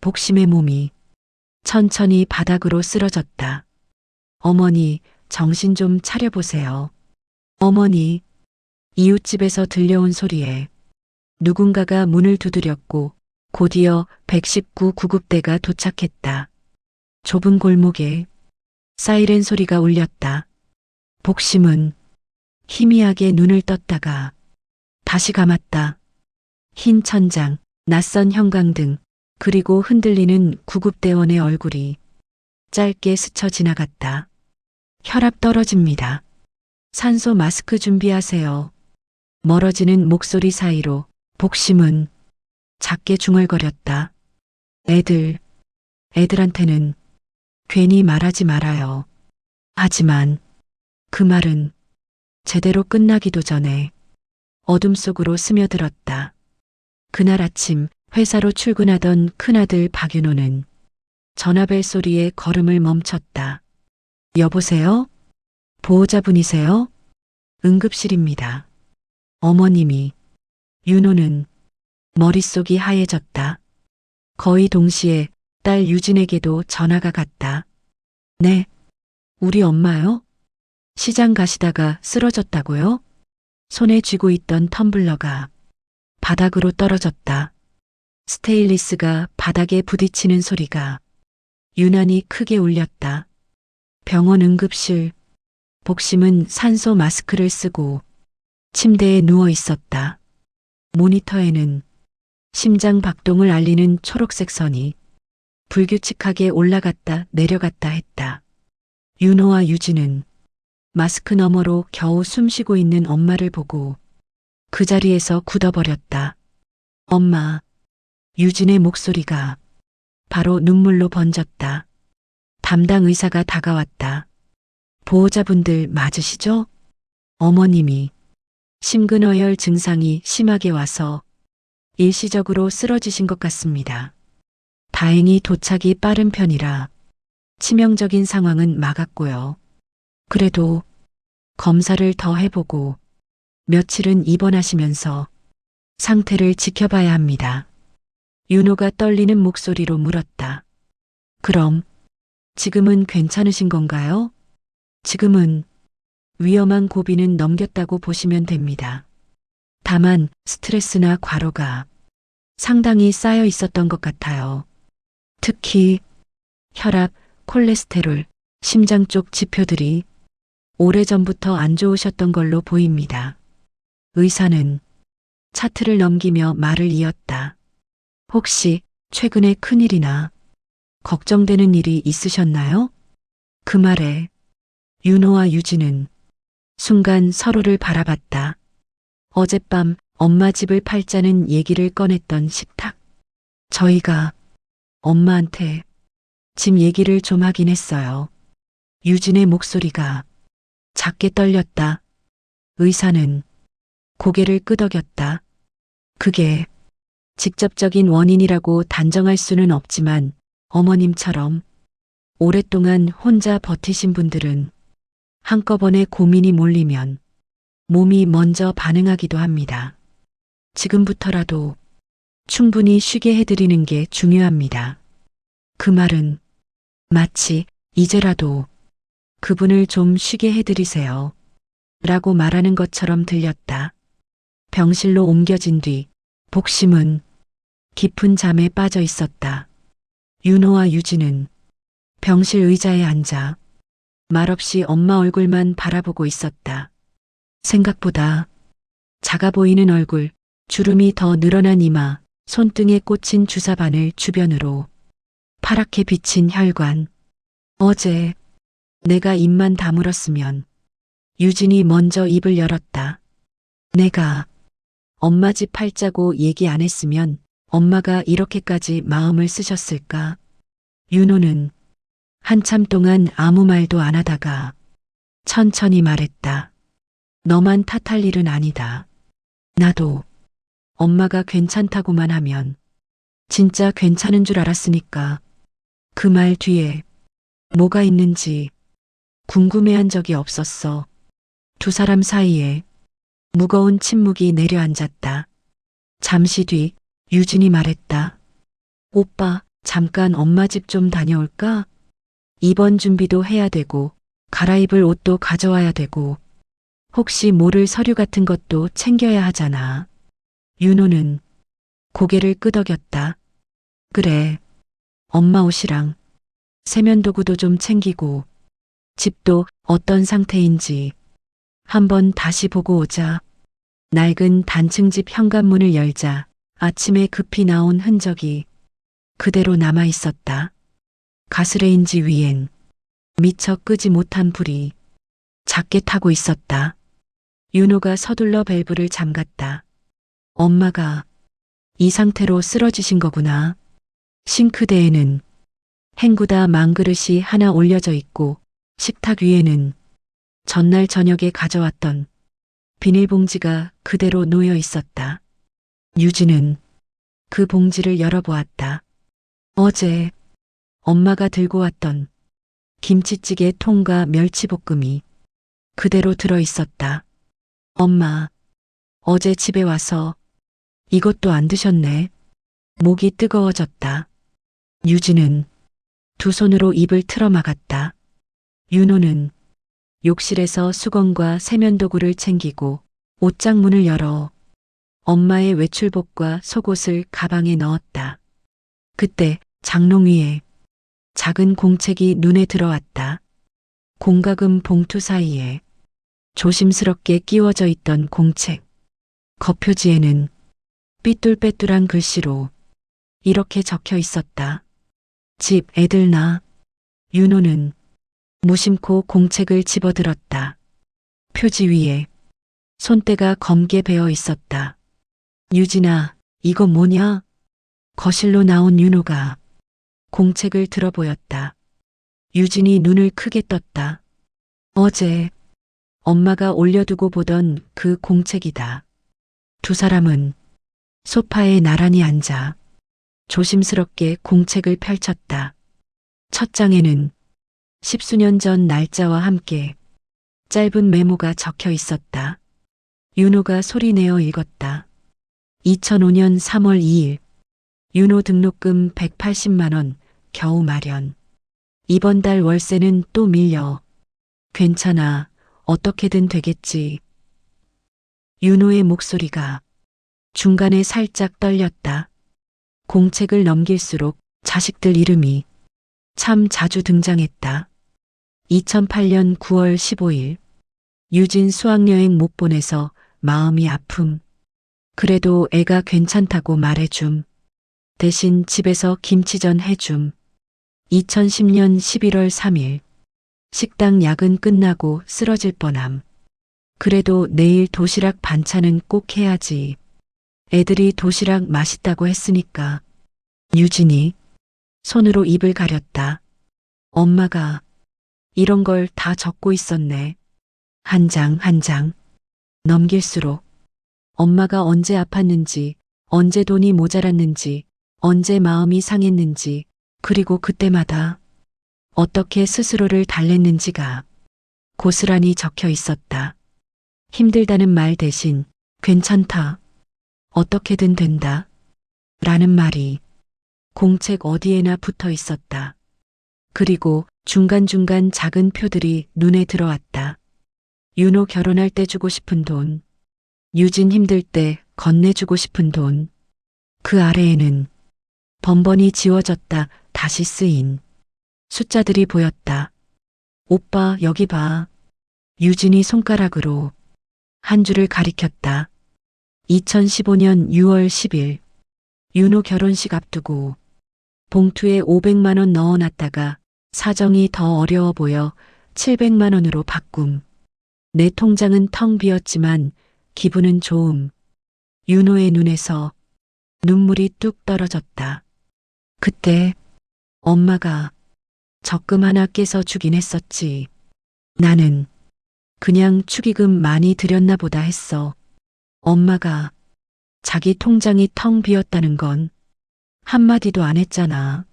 복심의 몸이 천천히 바닥으로 쓰러졌다. 어머니, 정신 좀 차려보세요. 어머니, 이웃집에서 들려온 소리에 누군가가 문을 두드렸고 곧이어 119 구급대가 도착했다. 좁은 골목에 사이렌 소리가 울렸다. 복심은 희미하게 눈을 떴다가 다시 감았다. 흰 천장, 낯선 형광등, 그리고 흔들리는 구급대원의 얼굴이 짧게 스쳐 지나갔다. 혈압 떨어집니다. 산소 마스크 준비하세요. 멀어지는 목소리 사이로 복심은 작게 중얼거렸다. 애들한테는 괜히 말하지 말아요. 하지만 그 말은 제대로 끝나기도 전에 어둠 속으로 스며들었다. 그날 아침 회사로 출근하던 큰아들 박윤호는 전화벨 소리에 걸음을 멈췄다. 여보세요? 보호자분이세요? 응급실입니다. 어머님이. 윤호는 머릿속이 하얘졌다. 거의 동시에 딸 유진에게도 전화가 갔다. 네, 우리 엄마요? 시장 가시다가 쓰러졌다고요? 손에 쥐고 있던 텀블러가 바닥으로 떨어졌다. 스테인리스가 바닥에 부딪히는 소리가 유난히 크게 울렸다. 병원 응급실. 복심은 산소 마스크를 쓰고 침대에 누워 있었다. 모니터에는 심장 박동을 알리는 초록색 선이 불규칙하게 올라갔다 내려갔다 했다. 윤호와 유진은 마스크 너머로 겨우 숨쉬고 있는 엄마를 보고 그 자리에서 굳어버렸다. 엄마. 유진의 목소리가 바로 눈물로 번졌다. 담당 의사가 다가왔다. 보호자분들 맞으시죠? 어머님이 심근어혈 증상이 심하게 와서 일시적으로 쓰러지신 것 같습니다. 다행히 도착이 빠른 편이라 치명적인 상황은 막았고요. 그래도 검사를 더 해보고 며칠은 입원하시면서 상태를 지켜봐야 합니다. 윤호가 떨리는 목소리로 물었다. 그럼 지금은 괜찮으신 건가요? 지금은 위험한 고비는 넘겼다고 보시면 됩니다. 다만 스트레스나 과로가 상당히 쌓여 있었던 것 같아요. 특히 혈압, 콜레스테롤, 심장 쪽 지표들이 오래전부터 안 좋으셨던 걸로 보입니다. 의사는 차트를 넘기며 말을 이었다. 혹시 최근에 큰일이나 걱정되는 일이 있으셨나요? 그 말에 윤호와 유진은 순간 서로를 바라봤다. 어젯밤 엄마 집을 팔자는 얘기를 꺼냈던 식탁. 저희가 엄마한테 집 얘기를 좀 하긴 했어요. 유진의 목소리가 작게 떨렸다. 의사는 고개를 끄덕였다. 그게 직접적인 원인이라고 단정할 수는 없지만 어머님처럼 오랫동안 혼자 버티신 분들은 한꺼번에 고민이 몰리면 몸이 먼저 반응하기도 합니다. 지금부터라도 충분히 쉬게 해드리는 게 중요합니다. 그 말은 마치 이제라도 그분을 좀 쉬게 해드리세요. 라고 말하는 것처럼 들렸다. 병실로 옮겨진 뒤 복심은 깊은 잠에 빠져 있었다. 윤호와 유진은 병실 의자에 앉아 말없이 엄마 얼굴만 바라보고 있었다. 생각보다 작아 보이는 얼굴, 주름이 더 늘어난 이마, 손등에 꽂힌 주사바늘 주변으로 파랗게 비친 혈관. 어제 내가 입만 다물었으면 유진이 먼저 입을 열었다. 내가 엄마 집 팔자고 얘기 안 했으면 엄마가 이렇게까지 마음을 쓰셨을까? 윤호는 한참 동안 아무 말도 안 하다가 천천히 말했다. 너만 탓할 일은 아니다. 나도 엄마가 괜찮다고만 하면 진짜 괜찮은 줄 알았으니까. 그 말 뒤에 뭐가 있는지 궁금해한 적이 없었어. 두 사람 사이에 무거운 침묵이 내려앉았다. 잠시 뒤 유진이 말했다. 오빠, 잠깐 엄마 집 좀 다녀올까? 입원 준비도 해야 되고 갈아입을 옷도 가져와야 되고 혹시 모를 서류 같은 것도 챙겨야 하잖아. 윤호는 고개를 끄덕였다. 그래, 엄마 옷이랑 세면도구도 좀 챙기고 집도 어떤 상태인지 한번 다시 보고 오자. 낡은 단층집 현관문을 열자 아침에 급히 나온 흔적이 그대로 남아 있었다. 가스레인지 위엔 미처 끄지 못한 불이 작게 타고 있었다. 윤호가 서둘러 밸브를 잠갔다. 엄마가 이 상태로 쓰러지신 거구나. 싱크대에는 헹구다 망그릇이 하나 올려져 있고 식탁 위에는 전날 저녁에 가져왔던 비닐봉지가 그대로 놓여 있었다. 유진은 그 봉지를 열어보았다. 어제 엄마가 들고 왔던 김치찌개 통과 멸치볶음이 그대로 들어 있었다. 엄마, 어제 집에 와서 이것도 안 드셨네. 목이 뜨거워졌다. 유진은 두 손으로 입을 틀어막았다. 윤호는 욕실에서 수건과 세면도구를 챙기고 옷장 문을 열어 엄마의 외출복과 속옷을 가방에 넣었다. 그때 장롱 위에 작은 공책이 눈에 들어왔다. 공과금 봉투 사이에 조심스럽게 끼워져 있던 공책. 겉표지에는 삐뚤빼뚤한 글씨로 이렇게 적혀 있었다. 집 애들 나. 윤호는 무심코 공책을 집어들었다. 표지 위에 손때가 검게 베어 있었다. 유진아, 이거 뭐냐? 거실로 나온 윤호가 공책을 들어보였다. 유진이 눈을 크게 떴다. 어제 엄마가 올려두고 보던 그 공책이다. 두 사람은 소파에 나란히 앉아 조심스럽게 공책을 펼쳤다. 첫 장에는 10수년 전 날짜와 함께 짧은 메모가 적혀 있었다. 윤호가 소리내어 읽었다. 2005년 3월 2일 윤호 등록금 180만 원 겨우 마련. 이번 달 월세는 또 밀려. 괜찮아. 어떻게든 되겠지. 윤호의 목소리가 중간에 살짝 떨렸다. 공책을 넘길수록 자식들 이름이 참 자주 등장했다. 2008년 9월 15일 유진 수학여행 못 보내서 마음이 아픔. 그래도 애가 괜찮다고 말해줌. 대신 집에서 김치전 해줌. 2010년 11월 3일 식당 야근 끝나고 쓰러질 뻔함. 그래도 내일 도시락 반찬은 꼭 해야지. 애들이 도시락 맛있다고 했으니까. 유진이 손으로 입을 가렸다. 엄마가 이런 걸 다 적고 있었네. 한 장 한 장 넘길수록 엄마가 언제 아팠는지, 언제 돈이 모자랐는지, 언제 마음이 상했는지, 그리고 그때마다 어떻게 스스로를 달랬는지가 고스란히 적혀 있었다. 힘들다는 말 대신 괜찮다, 어떻게든 된다 라는 말이 공책 어디에나 붙어 있었다. 그리고 중간중간 작은 표들이 눈에 들어왔다. 윤호 결혼할 때 주고 싶은 돈, 유진 힘들 때 건네주고 싶은 돈, 그 아래에는 번번이 지워졌다 다시 쓰인 숫자들이 보였다. 오빠 여기 봐. 유진이 손가락으로 한 줄을 가리켰다. 2015년 6월 10일 윤호 결혼식 앞두고 봉투에 500만 원 넣어놨다가 사정이 더 어려워 보여 700만 원으로 바꿈. 내 통장은 텅 비었지만 기분은 좋음. 윤호의 눈에서 눈물이 뚝 떨어졌다. 그때 엄마가 적금 하나 깨서 주긴 했었지. 나는 그냥 축의금 많이 드렸나 보다 했어. 엄마가 자기 통장이 텅 비었다는 건 한마디도 안 했잖아.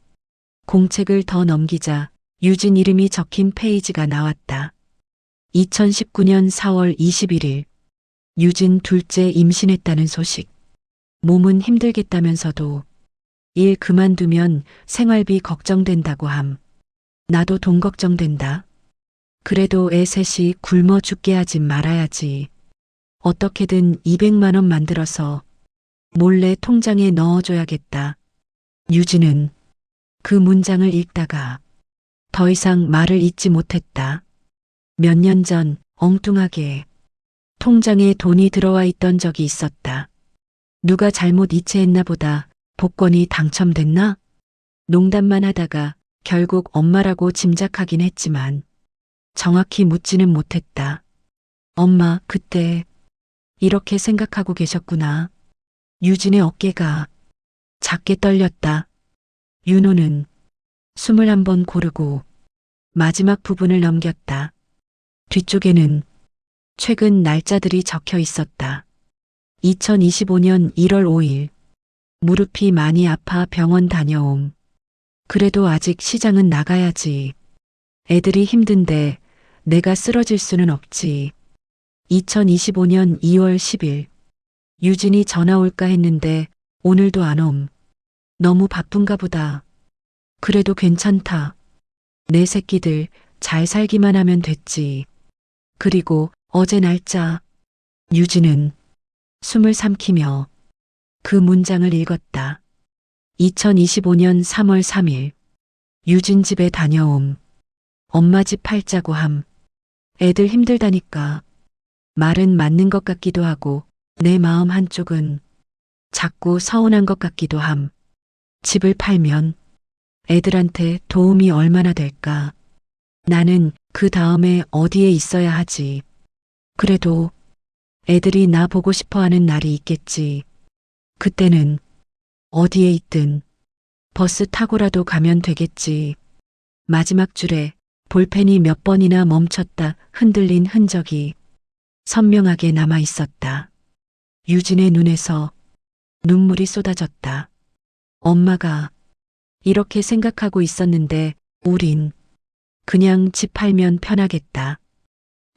공책을 더 넘기자 유진 이름이 적힌 페이지가 나왔다. 2019년 4월 21일 유진 둘째 임신했다는 소식. 몸은 힘들겠다면서도 일 그만두면 생활비 걱정된다고 함. 나도 돈 걱정된다. 그래도 애 셋이 굶어 죽게 하진 말아야지. 어떻게든 200만 원 만들어서 몰래 통장에 넣어줘야겠다. 유진은 그 문장을 읽다가 더 이상 말을 잇지 못했다. 몇 년 전 엉뚱하게 통장에 돈이 들어와 있던 적이 있었다. 누가 잘못 이체했나 보다. 복권이 당첨됐나? 농담만 하다가 결국 엄마라고 짐작하긴 했지만 정확히 묻지는 못했다. 엄마, 그때 이렇게 생각하고 계셨구나. 유진의 어깨가 작게 떨렸다. 윤호는 숨을 한번 고르고 마지막 부분을 넘겼다. 뒤쪽에는 최근 날짜들이 적혀 있었다. 2025년 1월 5일. 무릎이 많이 아파 병원 다녀옴. 그래도 아직 시장은 나가야지. 애들이 힘든데 내가 쓰러질 수는 없지. 2025년 2월 10일. 유진이 전화 올까 했는데 오늘도 안 옴. 너무 바쁜가 보다. 그래도 괜찮다. 내 새끼들 잘 살기만 하면 됐지. 그리고 어제 날짜. 유진은 숨을 삼키며 그 문장을 읽었다. 2025년 3월 3일. 유진 집에 다녀옴. 엄마 집 팔자고 함. 애들 힘들다니까. 말은 맞는 것 같기도 하고 내 마음 한쪽은 자꾸 서운한 것 같기도 함. 집을 팔면 애들한테 도움이 얼마나 될까. 나는 그 다음에 어디에 있어야 하지. 그래도 애들이 나 보고 싶어 하는 날이 있겠지. 그때는 어디에 있든 버스 타고라도 가면 되겠지. 마지막 줄에 볼펜이 몇 번이나 멈췄다 흔들린 흔적이 선명하게 남아 있었다. 유진의 눈에서 눈물이 쏟아졌다. 엄마가 이렇게 생각하고 있었는데 우린 그냥 집 팔면 편하겠다.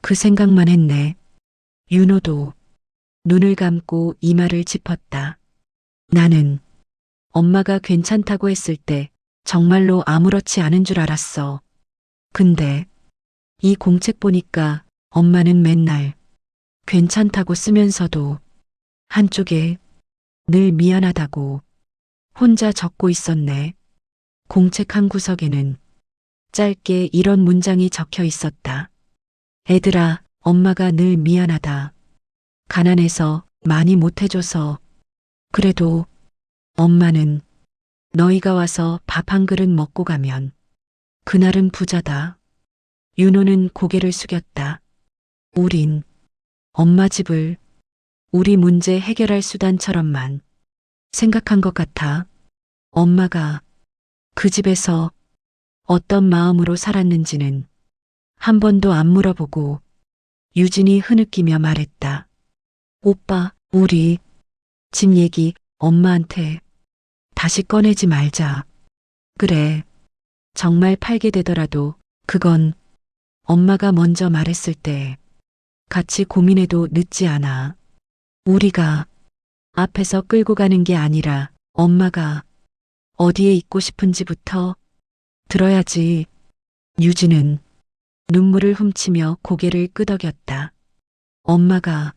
그 생각만 했네. 윤호도 눈을 감고 이마를 짚었다. 나는 엄마가 괜찮다고 했을 때 정말로 아무렇지 않은 줄 알았어. 근데 이 공책 보니까 엄마는 맨날 괜찮다고 쓰면서도 한쪽에 늘 미안하다고 혼자 적고 있었네. 공책 한 구석에는 짧게 이런 문장이 적혀 있었다. 애들아, 엄마가 늘 미안하다. 가난해서 많이 못해줘서. 그래도 엄마는 너희가 와서 밥 한 그릇 먹고 가면 그날은 부자다. 윤호는 고개를 숙였다. 우린 엄마 집을 우리 문제 해결할 수단처럼만 생각한 것 같아. 엄마가 그 집에서 어떤 마음으로 살았는지는 한 번도 안 물어보고 유진이 흐느끼며 말했다. 오빠, 우리 집 얘기 엄마한테 다시 꺼내지 말자. 그래. 정말 팔게 되더라도 그건 엄마가 먼저 말했을 때 같이 고민해도 늦지 않아. 우리가 앞에서 끌고 가는 게 아니라 엄마가 어디에 있고 싶은지부터 들어야지. 유진은 눈물을 훔치며 고개를 끄덕였다. 엄마가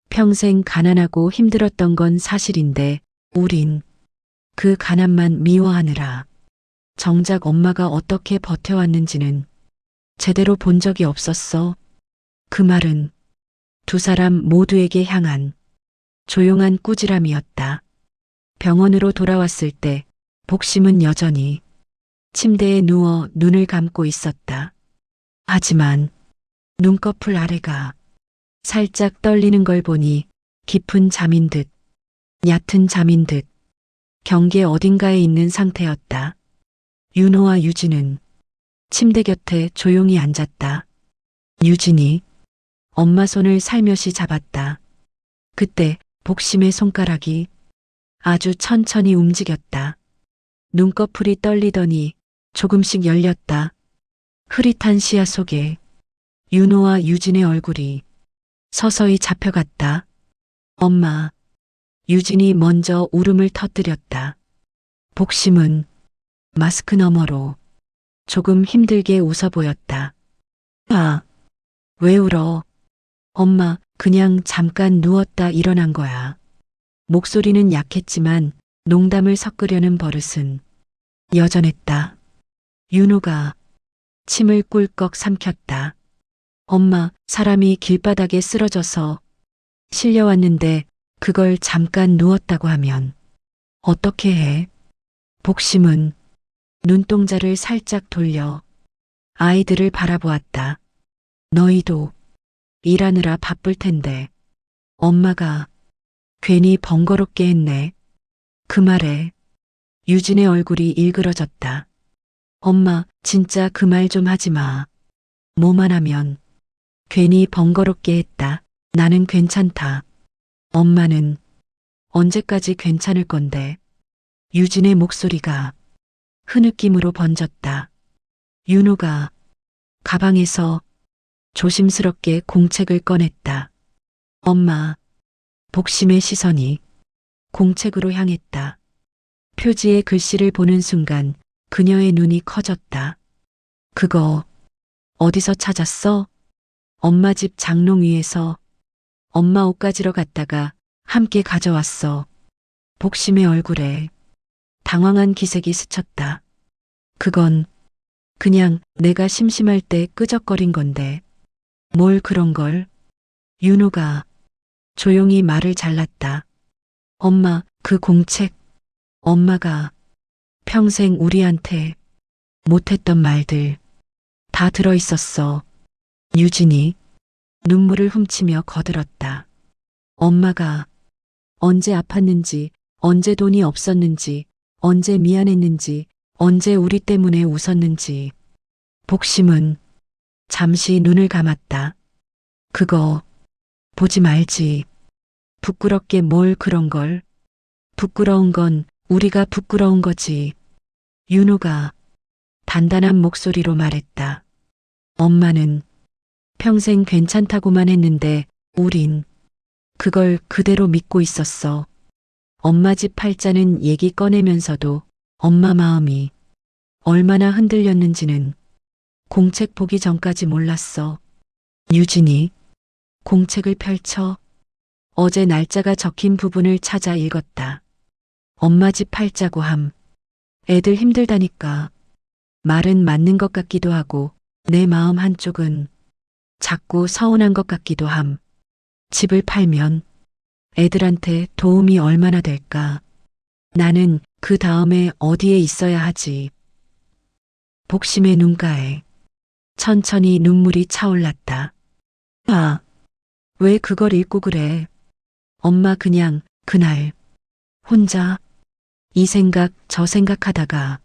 평생 가난하고 힘들었던 건 사실인데 우린 그 가난만 미워하느라 정작 엄마가 어떻게 버텨왔는지는 제대로 본 적이 없었어. 그 말은 두 사람 모두에게 향한 조용한 꾸지람이었다. 병원으로 돌아왔을 때 복심은 여전히 침대에 누워 눈을 감고 있었다. 하지만 눈꺼풀 아래가 살짝 떨리는 걸 보니 깊은 잠인 듯, 얕은 잠인 듯, 경계 어딘가에 있는 상태였다. 윤호와 유진은 침대 곁에 조용히 앉았다. 유진이 엄마 손을 살며시 잡았다. 그때 복심의 손가락이 아주 천천히 움직였다. 눈꺼풀이 떨리더니 조금씩 열렸다. 흐릿한 시야 속에 윤호와 유진의 얼굴이 서서히 잡혀갔다. 엄마. 유진이 먼저 울음을 터뜨렸다. 복심은 마스크 너머로 조금 힘들게 웃어 보였다. 아, 왜 울어? 엄마, 그냥 잠깐 누웠다 일어난 거야. 목소리는 약했지만 농담을 섞으려는 버릇은 여전했다. 윤호가 침을 꿀꺽 삼켰다. 엄마, 사람이 길바닥에 쓰러져서 실려왔는데 그걸 잠깐 누웠다고 하면 어떻게 해? 복심은 눈동자를 살짝 돌려 아이들을 바라보았다. 너희도 일하느라 바쁠 텐데 엄마가 괜히 번거롭게 했네. 그 말에 유진의 얼굴이 일그러졌다. 엄마, 진짜 그 말 좀 하지 마. 뭐만 하면 괜히 번거롭게 했다. 나는 괜찮다. 엄마는 언제까지 괜찮을 건데. 유진의 목소리가 흐느낌으로 번졌다. 윤호가 가방에서 조심스럽게 공책을 꺼냈다. 엄마. 복심의 시선이 공책으로 향했다. 표지의 글씨를 보는 순간 그녀의 눈이 커졌다. 그거 어디서 찾았어? 엄마 집 장롱 위에서 엄마 옷 가지러 갔다가 함께 가져왔어. 복심의 얼굴에 당황한 기색이 스쳤다. 그건 그냥 내가 심심할 때 끄적거린 건데. 뭘 그런 걸? 윤호가 조용히 말을 잘랐다. 엄마, 그 공책, 엄마가 평생 우리한테 못했던 말들 다 들어있었어. 유진이 눈물을 훔치며 거들었다. 엄마가 언제 아팠는지, 언제 돈이 없었는지, 언제 미안했는지, 언제 우리 때문에 웃었는지. 복심은 잠시 눈을 감았다. 그거 보지 말지. 부끄럽게 뭘 그런 걸. 부끄러운 건 우리가 부끄러운 거지. 윤호가 단단한 목소리로 말했다. 엄마는 평생 괜찮다고만 했는데 우린 그걸 그대로 믿고 있었어. 엄마 집 팔자는 얘기 꺼내면서도 엄마 마음이 얼마나 흔들렸는지는 공책 보기 전까지 몰랐어. 유진이 공책을 펼쳐 어제 날짜가 적힌 부분을 찾아 읽었다. 엄마 집 팔자고 함. 애들 힘들다니까. 말은 맞는 것 같기도 하고 내 마음 한쪽은 자꾸 서운한 것 같기도 함. 집을 팔면 애들한테 도움이 얼마나 될까. 나는 그 다음에 어디에 있어야 하지. 복심의 눈가에 천천히 눈물이 차올랐다. 아, 왜 그걸 읽고 그래? 엄마 그냥 그날 혼자 이 생각 저 생각하다가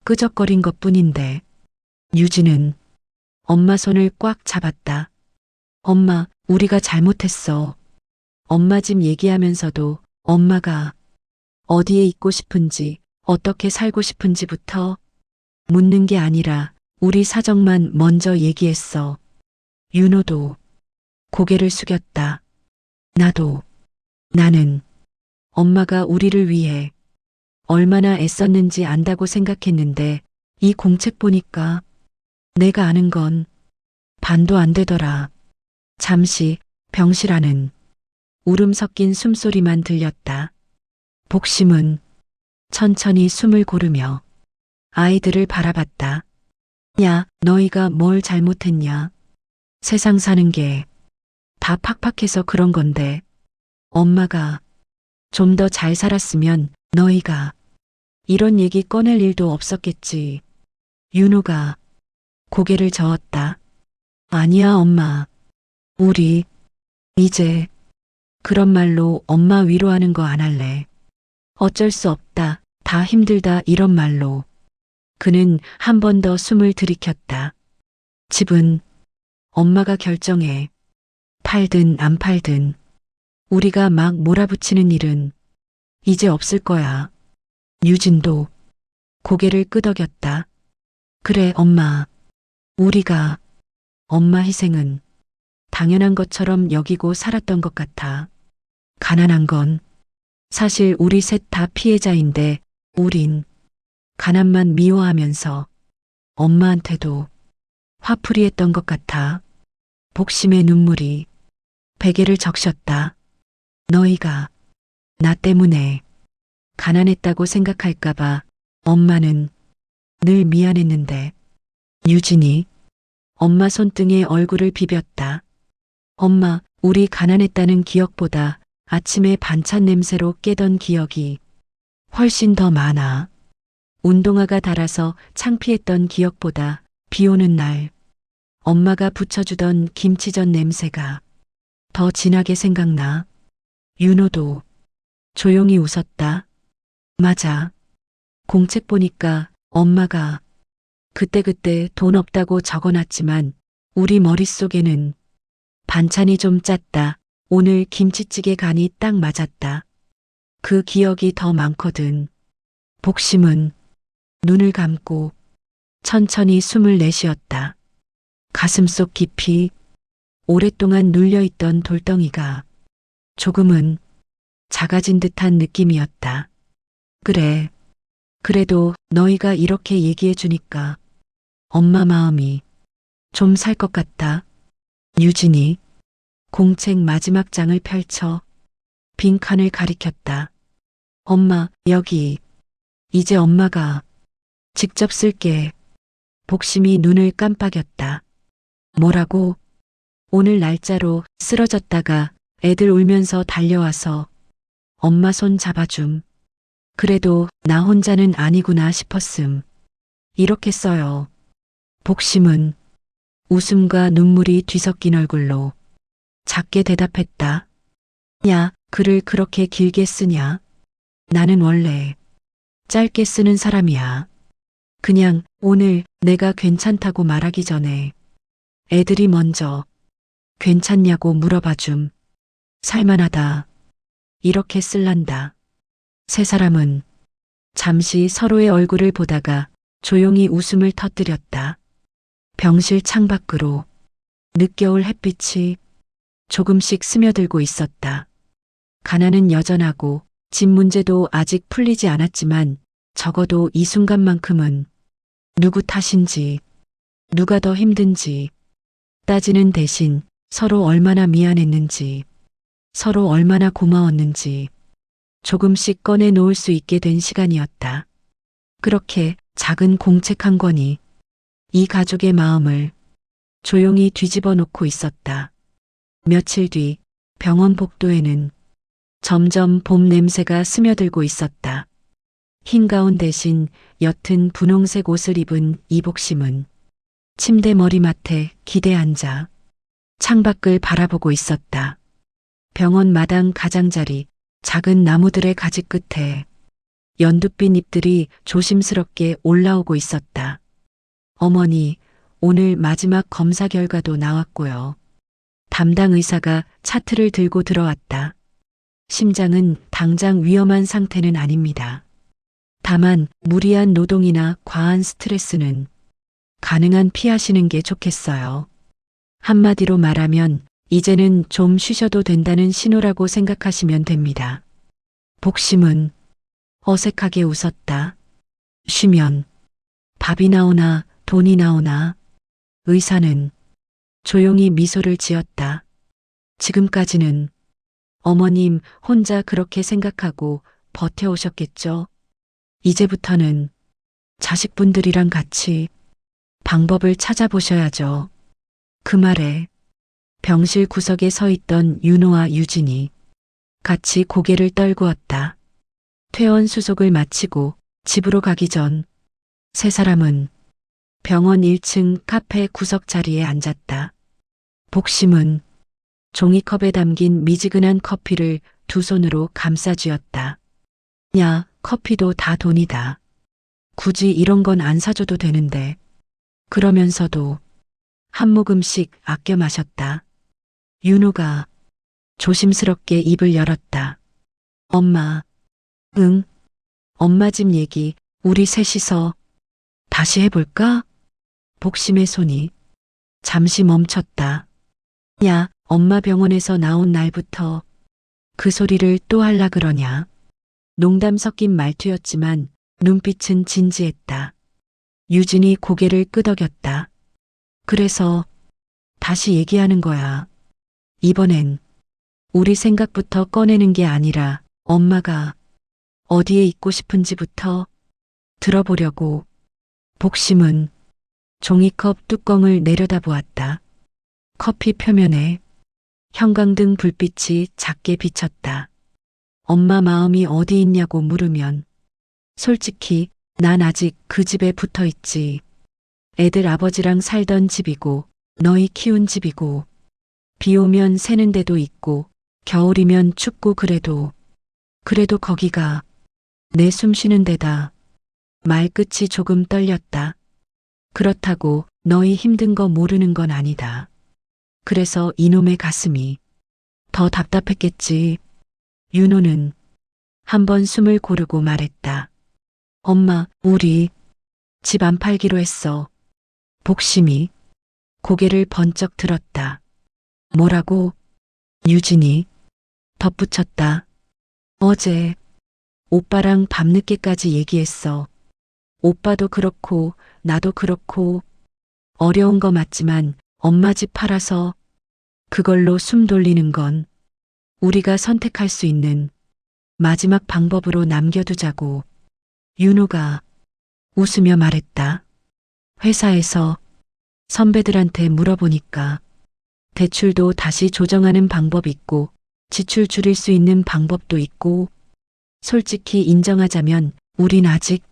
끄적거린 것뿐인데. 유진은 엄마 손을 꽉 잡았다. 엄마, 우리가 잘못했어. 엄마 집 얘기하면서도 엄마가 어디에 있고 싶은지, 어떻게 살고 싶은지부터 묻는 게 아니라 우리 사정만 먼저 얘기했어. 윤호도 고개를 숙였다. 나는 엄마가 우리를 위해 얼마나 애썼는지 안다고 생각했는데 이 공책 보니까 내가 아는 건 반도 안 되더라. 잠시 병실하는 울음 섞인 숨소리만 들렸다. 복심은 천천히 숨을 고르며 아이들을 바라봤다. 야, 너희가 뭘 잘못했냐? 세상 사는 게 다 팍팍해서 그런 건데 엄마가 좀 더 잘 살았으면 너희가 이런 얘기 꺼낼 일도 없었겠지. 윤호가 고개를 저었다. 아니야, 엄마. 우리 이제 그런 말로 엄마 위로하는 거 안 할래. 어쩔 수 없다. 다 힘들다 이런 말로. 그는 한 번 더 숨을 들이켰다. 집은 엄마가 결정해. 팔든 안 팔든 우리가 막 몰아붙이는 일은 이제 없을 거야. 유진도 고개를 끄덕였다. 그래, 엄마. 우리가 엄마 희생은 당연한 것처럼 여기고 살았던 것 같아. 가난한 건 사실 우리 셋 다 피해자인데 우린 가난만 미워하면서 엄마한테도 화풀이했던 것 같아. 복심의 눈물이 베개를 적셨다. 너희가 나 때문에 가난했다고 생각할까봐 엄마는 늘 미안했는데. 유진이 엄마 손등에 얼굴을 비볐다. 엄마, 우리 가난했다는 기억보다 아침에 반찬 냄새로 깨던 기억이 훨씬 더 많아. 운동화가 닳아서 창피했던 기억보다 비 오는 날 엄마가 부쳐주던 김치전 냄새가 더 진하게 생각나. 윤호도 조용히 웃었다. 맞아. 공책 보니까 엄마가 그때그때 돈 없다고 적어놨지만 우리 머릿속에는 반찬이 좀 짰다. 오늘 김치찌개 간이 딱 맞았다. 그 기억이 더 많거든. 복심은 눈을 감고 천천히 숨을 내쉬었다. 가슴속 깊이 오랫동안 눌려있던 돌덩이가 조금은 작아진 듯한 느낌이었다. 그래. 그래도 너희가 이렇게 얘기해 주니까 엄마 마음이 좀 살 것 같다. 유진이 공책 마지막 장을 펼쳐 빈칸을 가리켰다. 엄마, 여기. 이제 엄마가 직접 쓸게. 복심이 눈을 깜빡였다. 뭐라고? 오늘 날짜로 쓰러졌다가 애들 울면서 달려와서 엄마 손 잡아줌. 그래도 나 혼자는 아니구나 싶었음. 이렇게 써요. 복심은 웃음과 눈물이 뒤섞인 얼굴로 작게 대답했다. 야, 글을 그렇게 길게 쓰냐? 나는 원래 짧게 쓰는 사람이야. 그냥 오늘 내가 괜찮다고 말하기 전에 애들이 먼저 괜찮냐고 물어봐줌. 살만하다. 이렇게 쓸란다. 세 사람은 잠시 서로의 얼굴을 보다가 조용히 웃음을 터뜨렸다. 병실 창밖으로 늦겨울 햇빛이 조금씩 스며들고 있었다. 가난은 여전하고 집 문제도 아직 풀리지 않았지만 적어도 이 순간만큼은 누구 탓인지, 누가 더 힘든지 따지는 대신 서로 얼마나 미안했는지, 서로 얼마나 고마웠는지 조금씩 꺼내 놓을 수 있게 된 시간이었다. 그렇게 작은 공책 한 권이 이 가족의 마음을 조용히 뒤집어 놓고 있었다. 며칠 뒤 병원 복도에는 점점 봄 냄새가 스며들고 있었다. 흰 가운 대신 옅은 분홍색 옷을 입은 이복심은 침대 머리맡에 기대 앉아 창밖을 바라보고 있었다. 병원 마당 가장자리 작은 나무들의 가지 끝에 연두빛 잎들이 조심스럽게 올라오고 있었다. 어머니, 오늘 마지막 검사 결과도 나왔고요. 담당 의사가 차트를 들고 들어왔다. 심장은 당장 위험한 상태는 아닙니다. 다만 무리한 노동이나 과한 스트레스는 가능한 피하시는 게 좋겠어요. 한마디로 말하면 이제는 좀 쉬셔도 된다는 신호라고 생각하시면 됩니다. 복심은 어색하게 웃었다. 쉬면 밥이 나오나 돈이 나오나. 의사는 조용히 미소를 지었다. 지금까지는 어머님 혼자 그렇게 생각하고 버텨오셨겠죠. 이제부터는 자식분들이랑 같이 방법을 찾아보셔야죠. 그 말에 병실 구석에 서 있던 윤호와 유진이 같이 고개를 떨구었다. 퇴원 수속을 마치고 집으로 가기 전 세 사람은 병원 1층 카페 구석 자리에 앉았다. 복심은 종이컵에 담긴 미지근한 커피를 두 손으로 감싸 쥐었다. 야, 커피도 다 돈이다. 굳이 이런 건 안 사줘도 되는데. 그러면서도 한 모금씩 아껴 마셨다. 윤호가 조심스럽게 입을 열었다. 엄마. 응. 엄마 집 얘기 우리 셋이서 다시 해볼까? 복심의 손이 잠시 멈췄다. 야, 엄마 병원에서 나온 날부터 그 소리를 또 할라 그러냐? 농담 섞인 말투였지만 눈빛은 진지했다. 유진이 고개를 끄덕였다. 그래서 다시 얘기하는 거야. 이번엔 우리 생각부터 꺼내는 게 아니라 엄마가 어디에 있고 싶은지부터 들어보려고. 복심은 종이컵 뚜껑을 내려다보았다. 커피 표면에 형광등 불빛이 작게 비쳤다. 엄마 마음이 어디 있냐고 물으면 솔직히 난 아직 그 집에 붙어 있지. 애들 아버지랑 살던 집이고 너희 키운 집이고 비 오면 새는 데도 있고 겨울이면 춥고 그래도 거기가 내 숨 쉬는 데다. 말끝이 조금 떨렸다. 그렇다고 너희 힘든 거 모르는 건 아니다. 그래서 이놈의 가슴이 더 답답했겠지. 윤호는 한번 숨을 고르고 말했다. 엄마, 우리 집 안 팔기로 했어. 복심이 고개를 번쩍 들었다. 뭐라고? 유진이 덧붙였다. 어제 오빠랑 밤늦게까지 얘기했어. 오빠도 그렇고 나도 그렇고 어려운 거 맞지만 엄마 집 팔아서 그걸로 숨 돌리는 건 우리가 선택할 수 있는 마지막 방법으로 남겨두자고. 윤호가 웃으며 말했다. 회사에서 선배들한테 물어보니까 대출도 다시 조정하는 방법 있고 지출 줄일 수 있는 방법도 있고 솔직히 인정하자면 우린 아직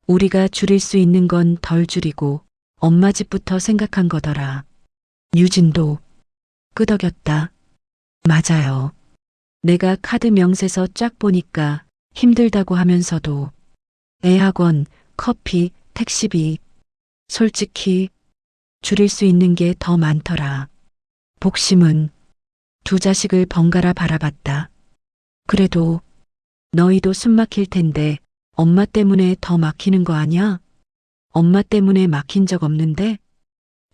우리가 줄일 수 있는 건 덜 줄이고 엄마 집부터 생각한 거더라. 유진도 끄덕였다. 맞아요. 내가 카드 명세서 쫙 보니까 힘들다고 하면서도 애 학원, 커피, 택시비 솔직히 줄일 수 있는 게 더 많더라. 복심은 두 자식을 번갈아 바라봤다. 그래도 너희도 숨 막힐 텐데 엄마 때문에 더 막히는 거 아냐? 엄마 때문에 막힌 적 없는데?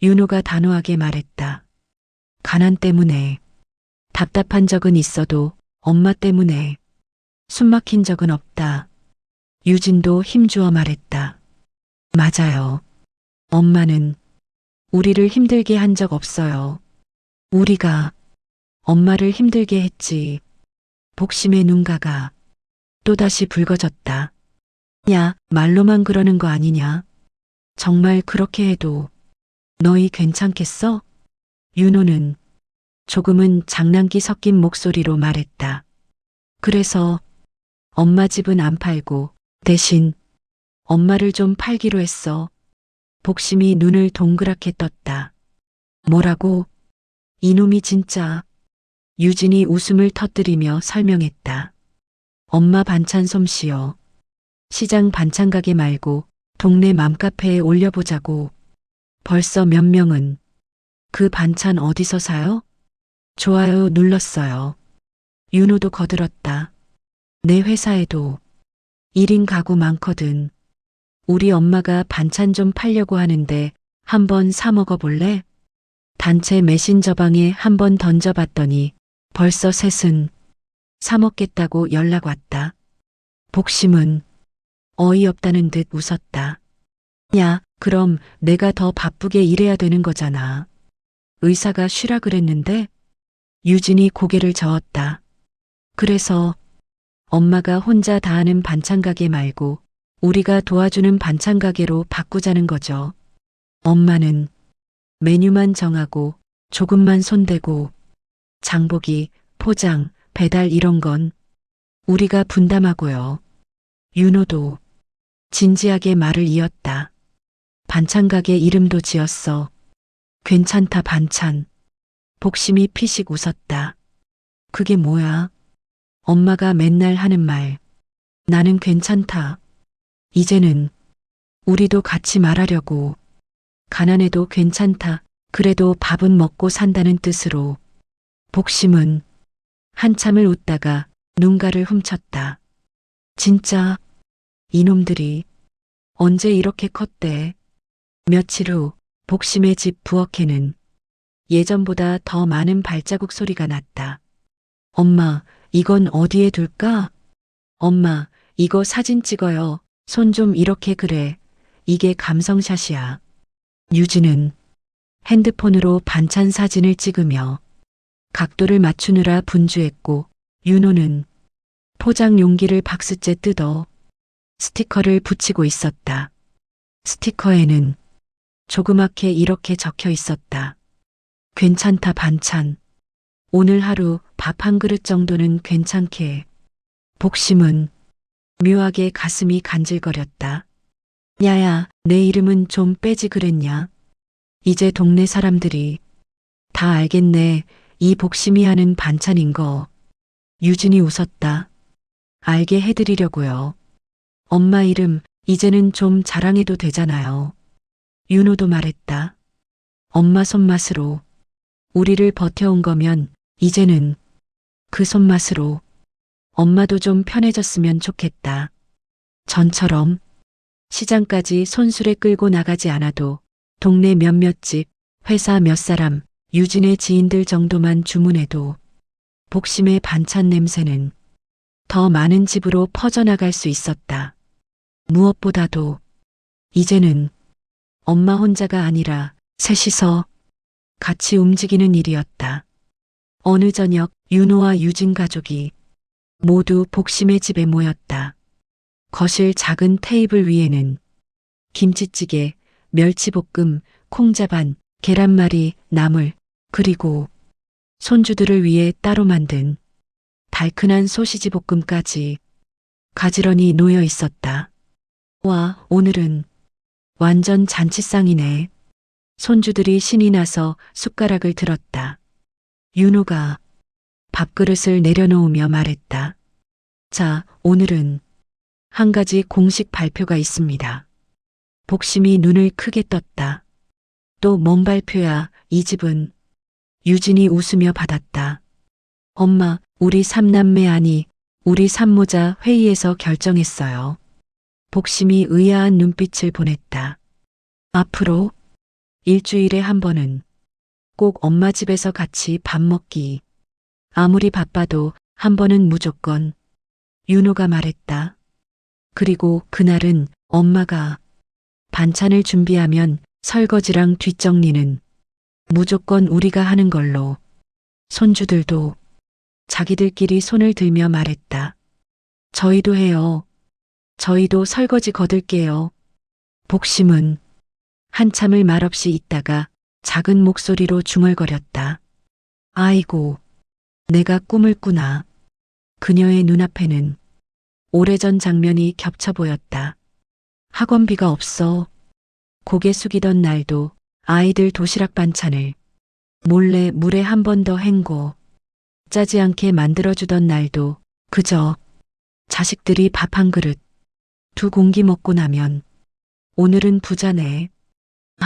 윤호가 단호하게 말했다. 가난 때문에 답답한 적은 있어도 엄마 때문에 숨 막힌 적은 없다. 유진도 힘주어 말했다. 맞아요. 엄마는 우리를 힘들게 한 적 없어요. 우리가 엄마를 힘들게 했지. 복심의 눈가가 또다시 붉어졌다. 야, 말로만 그러는 거 아니냐? 정말 그렇게 해도 너희 괜찮겠어? 윤호는 조금은 장난기 섞인 목소리로 말했다. 그래서 엄마 집은 안 팔고 대신 엄마를 좀 팔기로 했어. 복심이 눈을 동그랗게 떴다. 뭐라고? 이놈이 진짜. 유진이 웃음을 터뜨리며 설명했다. 엄마 반찬 솜씨요. 시장 반찬 가게 말고 동네 맘카페에 올려보자고. 벌써 몇 명은 그 반찬 어디서 사요? 좋아요 눌렀어요. 윤호도 거들었다. 내 회사에도 1인 가구 많거든. 우리 엄마가 반찬 좀 팔려고 하는데 한번 사 먹어볼래? 단체 메신저방에 한번 던져봤더니 벌써 셋은 사 먹겠다고 연락 왔다. 복심은 어이없다는 듯 웃었다. 야, 그럼 내가 더 바쁘게 일해야 되는 거잖아. 의사가 쉬라 그랬는데? 유진이 고개를 저었다. 그래서 엄마가 혼자 다 하는 반찬 가게 말고 우리가 도와주는 반찬 가게로 바꾸자는 거죠. 엄마는 메뉴만 정하고 조금만 손대고 장보기, 포장, 배달 이런 건 우리가 분담하고요. 윤호도 진지하게 말을 이었다. 반찬 가게 이름도 지었어. 괜찮다 반찬. 복심이 피식 웃었다. 그게 뭐야? 엄마가 맨날 하는 말. 나는 괜찮다. 이제는 우리도 같이 말하려고. 가난해도 괜찮다. 그래도 밥은 먹고 산다는 뜻으로. 복심은 한참을 웃다가 눈가를 훔쳤다. 진짜 이놈들이 언제 이렇게 컸대. 며칠 후 복심의 집 부엌에는 예전보다 더 많은 발자국 소리가 났다. 엄마, 이건 어디에 둘까? 엄마, 이거 사진 찍어요. 손 좀 이렇게 그래. 이게 감성샷이야. 유진은 핸드폰으로 반찬 사진을 찍으며 각도를 맞추느라 분주했고 윤호는 포장 용기를 박스째 뜯어 스티커를 붙이고 있었다. 스티커에는 조그맣게 이렇게 적혀 있었다. 괜찮다 반찬. 오늘 하루 밥 한 그릇 정도는 괜찮게. 복심은 묘하게 가슴이 간질거렸다. 야야, 내 이름은 좀 빼지 그랬냐? 이제 동네 사람들이 다 알겠네. 이 복심이 하는 반찬인 거. 유진이 웃었다. 알게 해드리려고요. 엄마 이름 이제는 좀 자랑해도 되잖아요. 윤호도 말했다. 엄마 손맛으로 우리를 버텨온 거면 이제는 그 손맛으로 엄마도 좀 편해졌으면 좋겠다. 전처럼 시장까지 손수레 끌고 나가지 않아도 동네 몇몇 집, 회사 몇 사람, 유진의 지인들 정도만 주문해도 복심의 반찬 냄새는 더 많은 집으로 퍼져나갈 수 있었다. 무엇보다도 이제는 엄마 혼자가 아니라 셋이서 같이 움직이는 일이었다. 어느 저녁 윤호와 유진 가족이 모두 복심의 집에 모였다. 거실 작은 테이블 위에는 김치찌개, 멸치볶음, 콩자반, 계란말이, 나물, 그리고 손주들을 위해 따로 만든 달큰한 소시지 볶음까지 가지런히 놓여 있었다. 와, 오늘은 완전 잔치상이네. 손주들이 신이 나서 숟가락을 들었다. 윤호가 밥그릇을 내려놓으며 말했다. 자, 오늘은 한 가지 공식 발표가 있습니다. 복심이 눈을 크게 떴다. 또 뭔 발표야, 이 집은. 유진이 웃으며 받았다. 엄마, 우리 삼남매 아니, 우리 삼모자 회의에서 결정했어요. 복심이 의아한 눈빛을 보냈다. 앞으로 일주일에 한 번은 꼭 엄마 집에서 같이 밥 먹기. 아무리 바빠도 한 번은 무조건. 윤호가 말했다. 그리고 그날은 엄마가 반찬을 준비하면 설거지랑 뒷정리는 무조건 우리가 하는 걸로. 손주들도 자기들끼리 손을 들며 말했다. 저희도 해요. 저희도 설거지 거둘게요. 복심은 한참을 말없이 있다가 작은 목소리로 중얼거렸다. 아이고, 내가 꿈을 꾸나. 그녀의 눈앞에는 오래전 장면이 겹쳐 보였다. 학원비가 없어. 고개 숙이던 날도 아이들 도시락 반찬을 몰래 물에 한 번 더 헹궈 짜지 않게 만들어주던 날도 그저 자식들이 밥 한 그릇, 두 공기 먹고 나면 오늘은 부자네.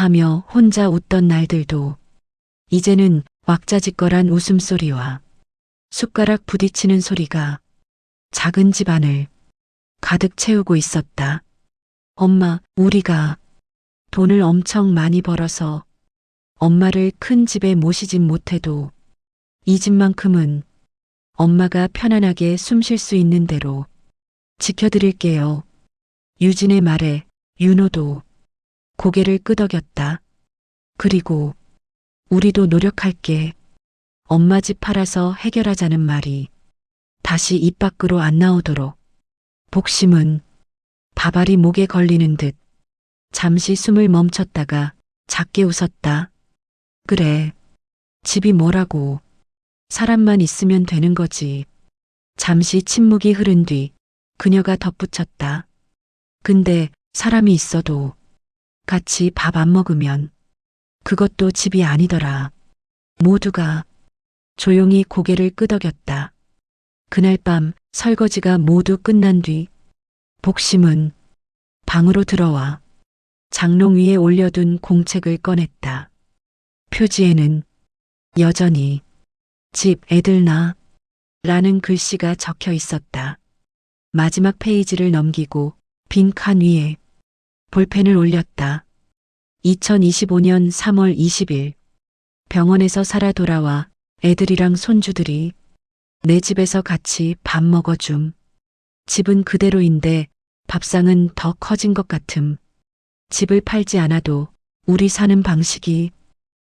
하며 혼자 웃던 날들도 이제는 왁자지껄한 웃음소리와 숟가락 부딪히는 소리가 작은 집안을 가득 채우고 있었다. 엄마, 우리가 돈을 엄청 많이 벌어서 엄마를 큰 집에 모시진 못해도 이 집만큼은 엄마가 편안하게 숨 쉴 수 있는 대로 지켜드릴게요. 유진의 말에 윤호도 고개를 끄덕였다. 그리고 우리도 노력할게. 엄마 집 팔아서 해결하자는 말이 다시 입 밖으로 안 나오도록. 복심은 밥알이 목에 걸리는 듯 잠시 숨을 멈췄다가 작게 웃었다. 그래, 집이 뭐라고. 사람만 있으면 되는 거지. 잠시 침묵이 흐른 뒤 그녀가 덧붙였다. 근데 사람이 있어도 같이 밥 안 먹으면 그것도 집이 아니더라. 모두가 조용히 고개를 끄덕였다. 그날 밤 설거지가 모두 끝난 뒤 복심은 방으로 들어와 장롱 위에 올려둔 공책을 꺼냈다. 표지에는 여전히 집 애들 나 라는 글씨가 적혀 있었다. 마지막 페이지를 넘기고 빈 칸 위에 볼펜을 올렸다. 2025년 3월 20일 병원에서 살아 돌아와 애들이랑 손주들이 내 집에서 같이 밥 먹어줌. 집은 그대로인데 밥상은 더 커진 것 같음. 집을 팔지 않아도 우리 사는 방식이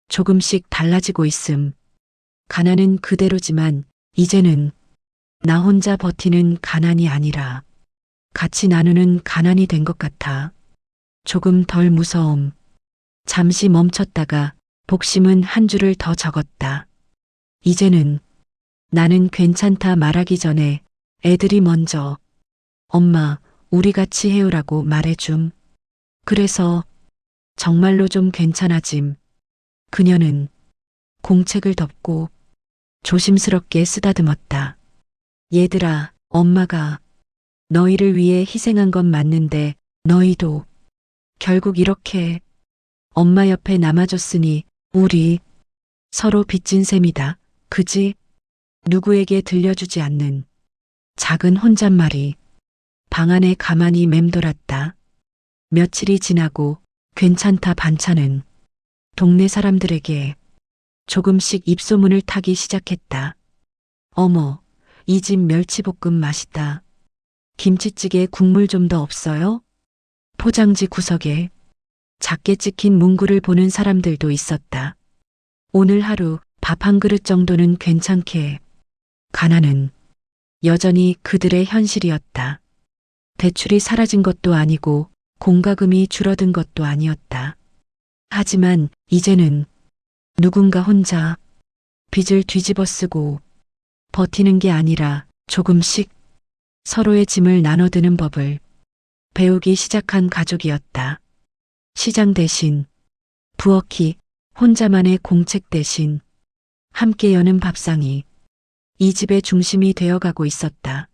조금씩 달라지고 있음. 가난은 그대로지만 이제는 나 혼자 버티는 가난이 아니라 같이 나누는 가난이 된 것 같아. 조금 덜 무서움. 잠시 멈췄다가 복심은 한 줄을 더 적었다. 이제는 나는 괜찮다 말하기 전에 애들이 먼저 엄마, 우리 같이 해요라고 말해줌. 그래서 정말로 좀 괜찮아짐. 그녀는 공책을 덮고 조심스럽게 쓰다듬었다. 얘들아, 엄마가 너희를 위해 희생한 건 맞는데 너희도 결국 이렇게 엄마 옆에 남아줬으니 우리 서로 빚진 셈이다. 그지? 누구에게 들려주지 않는 작은 혼잣말이 방 안에 가만히 맴돌았다. 며칠이 지나고 괜찮다 반찬은 동네 사람들에게 조금씩 입소문을 타기 시작했다. 어머, 이 집 멸치볶음 맛있다. 김치찌개 국물 좀 더 없어요? 포장지 구석에 작게 찍힌 문구를 보는 사람들도 있었다. 오늘 하루 밥 한 그릇 정도는 괜찮게. 가난은 여전히 그들의 현실이었다. 대출이 사라진 것도 아니고 공과금이 줄어든 것도 아니었다. 하지만 이제는 누군가 혼자 빚을 뒤집어 쓰고 버티는 게 아니라 조금씩 서로의 짐을 나눠드는 법을 배우기 시작한 가족이었다. 시장 대신 부엌이 혼자만의 공책 대신 함께 여는 밥상이 이 집의 중심이 되어가고 있었다.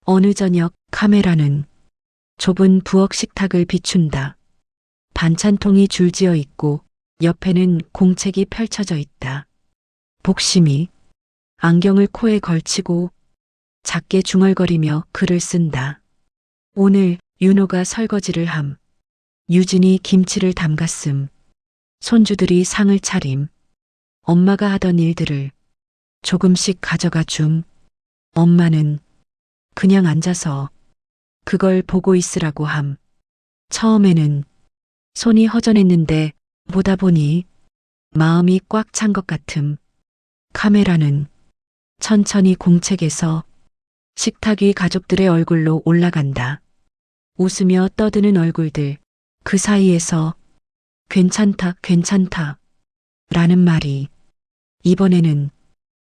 어느 저녁 카메라는 좁은 부엌 식탁을 비춘다. 반찬통이 줄지어 있고 옆에는 공책이 펼쳐져 있다. 복심이 안경을 코에 걸치고 작게 중얼거리며 글을 쓴다. 오늘 윤호가 설거지를 함. 유진이 김치를 담갔음. 손주들이 상을 차림. 엄마가 하던 일들을 조금씩 가져가 줌. 엄마는 그냥 앉아서 그걸 보고 있으라고 함. 처음에는 손이 허전했는데 보다 보니 마음이 꽉 찬 것 같음. 카메라는 천천히 공책에서 식탁 위 가족들의 얼굴로 올라간다. 웃으며 떠드는 얼굴들, 그 사이에서 괜찮다, 괜찮다 라는 말이 이번에는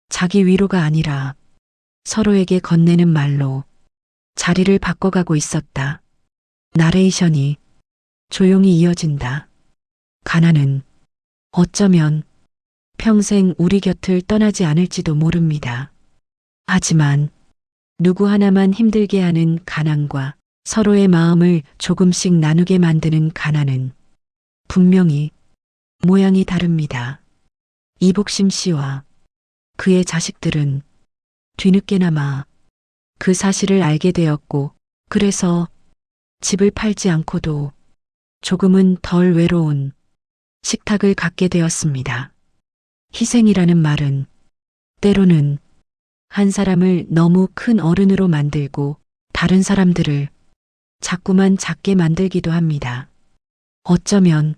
자기 위로가 아니라 서로에게 건네는 말로 자리를 바꿔가고 있었다. 나레이션이 조용히 이어진다. 가난은 어쩌면 평생 우리 곁을 떠나지 않을지도 모릅니다. 하지만 누구 하나만 힘들게 하는 가난과 서로의 마음을 조금씩 나누게 만드는 가난은 분명히 모양이 다릅니다. 이복심 씨와 그의 자식들은 뒤늦게나마 그 사실을 알게 되었고, 그래서 집을 팔지 않고도 조금은 덜 외로운 식탁을 갖게 되었습니다. 희생이라는 말은 때로는 한 사람을 너무 큰 어른으로 만들고 다른 사람들을 자꾸만 작게 만들기도 합니다. 어쩌면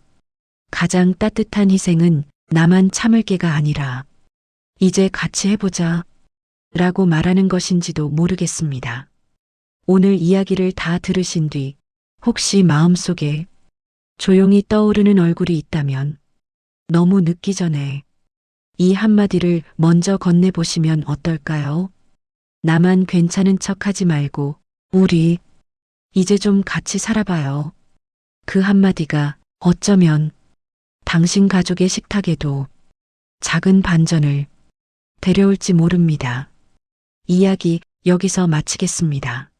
가장 따뜻한 희생은 나만 참을 게가 아니라 이제 같이 해보자 라고 말하는 것인지도 모르겠습니다. 오늘 이야기를 다 들으신 뒤 혹시 마음속에 조용히 떠오르는 얼굴이 있다면 너무 늦기 전에 이 한마디를 먼저 건네보시면 어떨까요? 나만 괜찮은 척 하지 말고 우리 이제 좀 같이 살아봐요. 그 한마디가 어쩌면 당신 가족의 식탁에도 작은 반전을 데려올지 모릅니다. 이야기 여기서 마치겠습니다.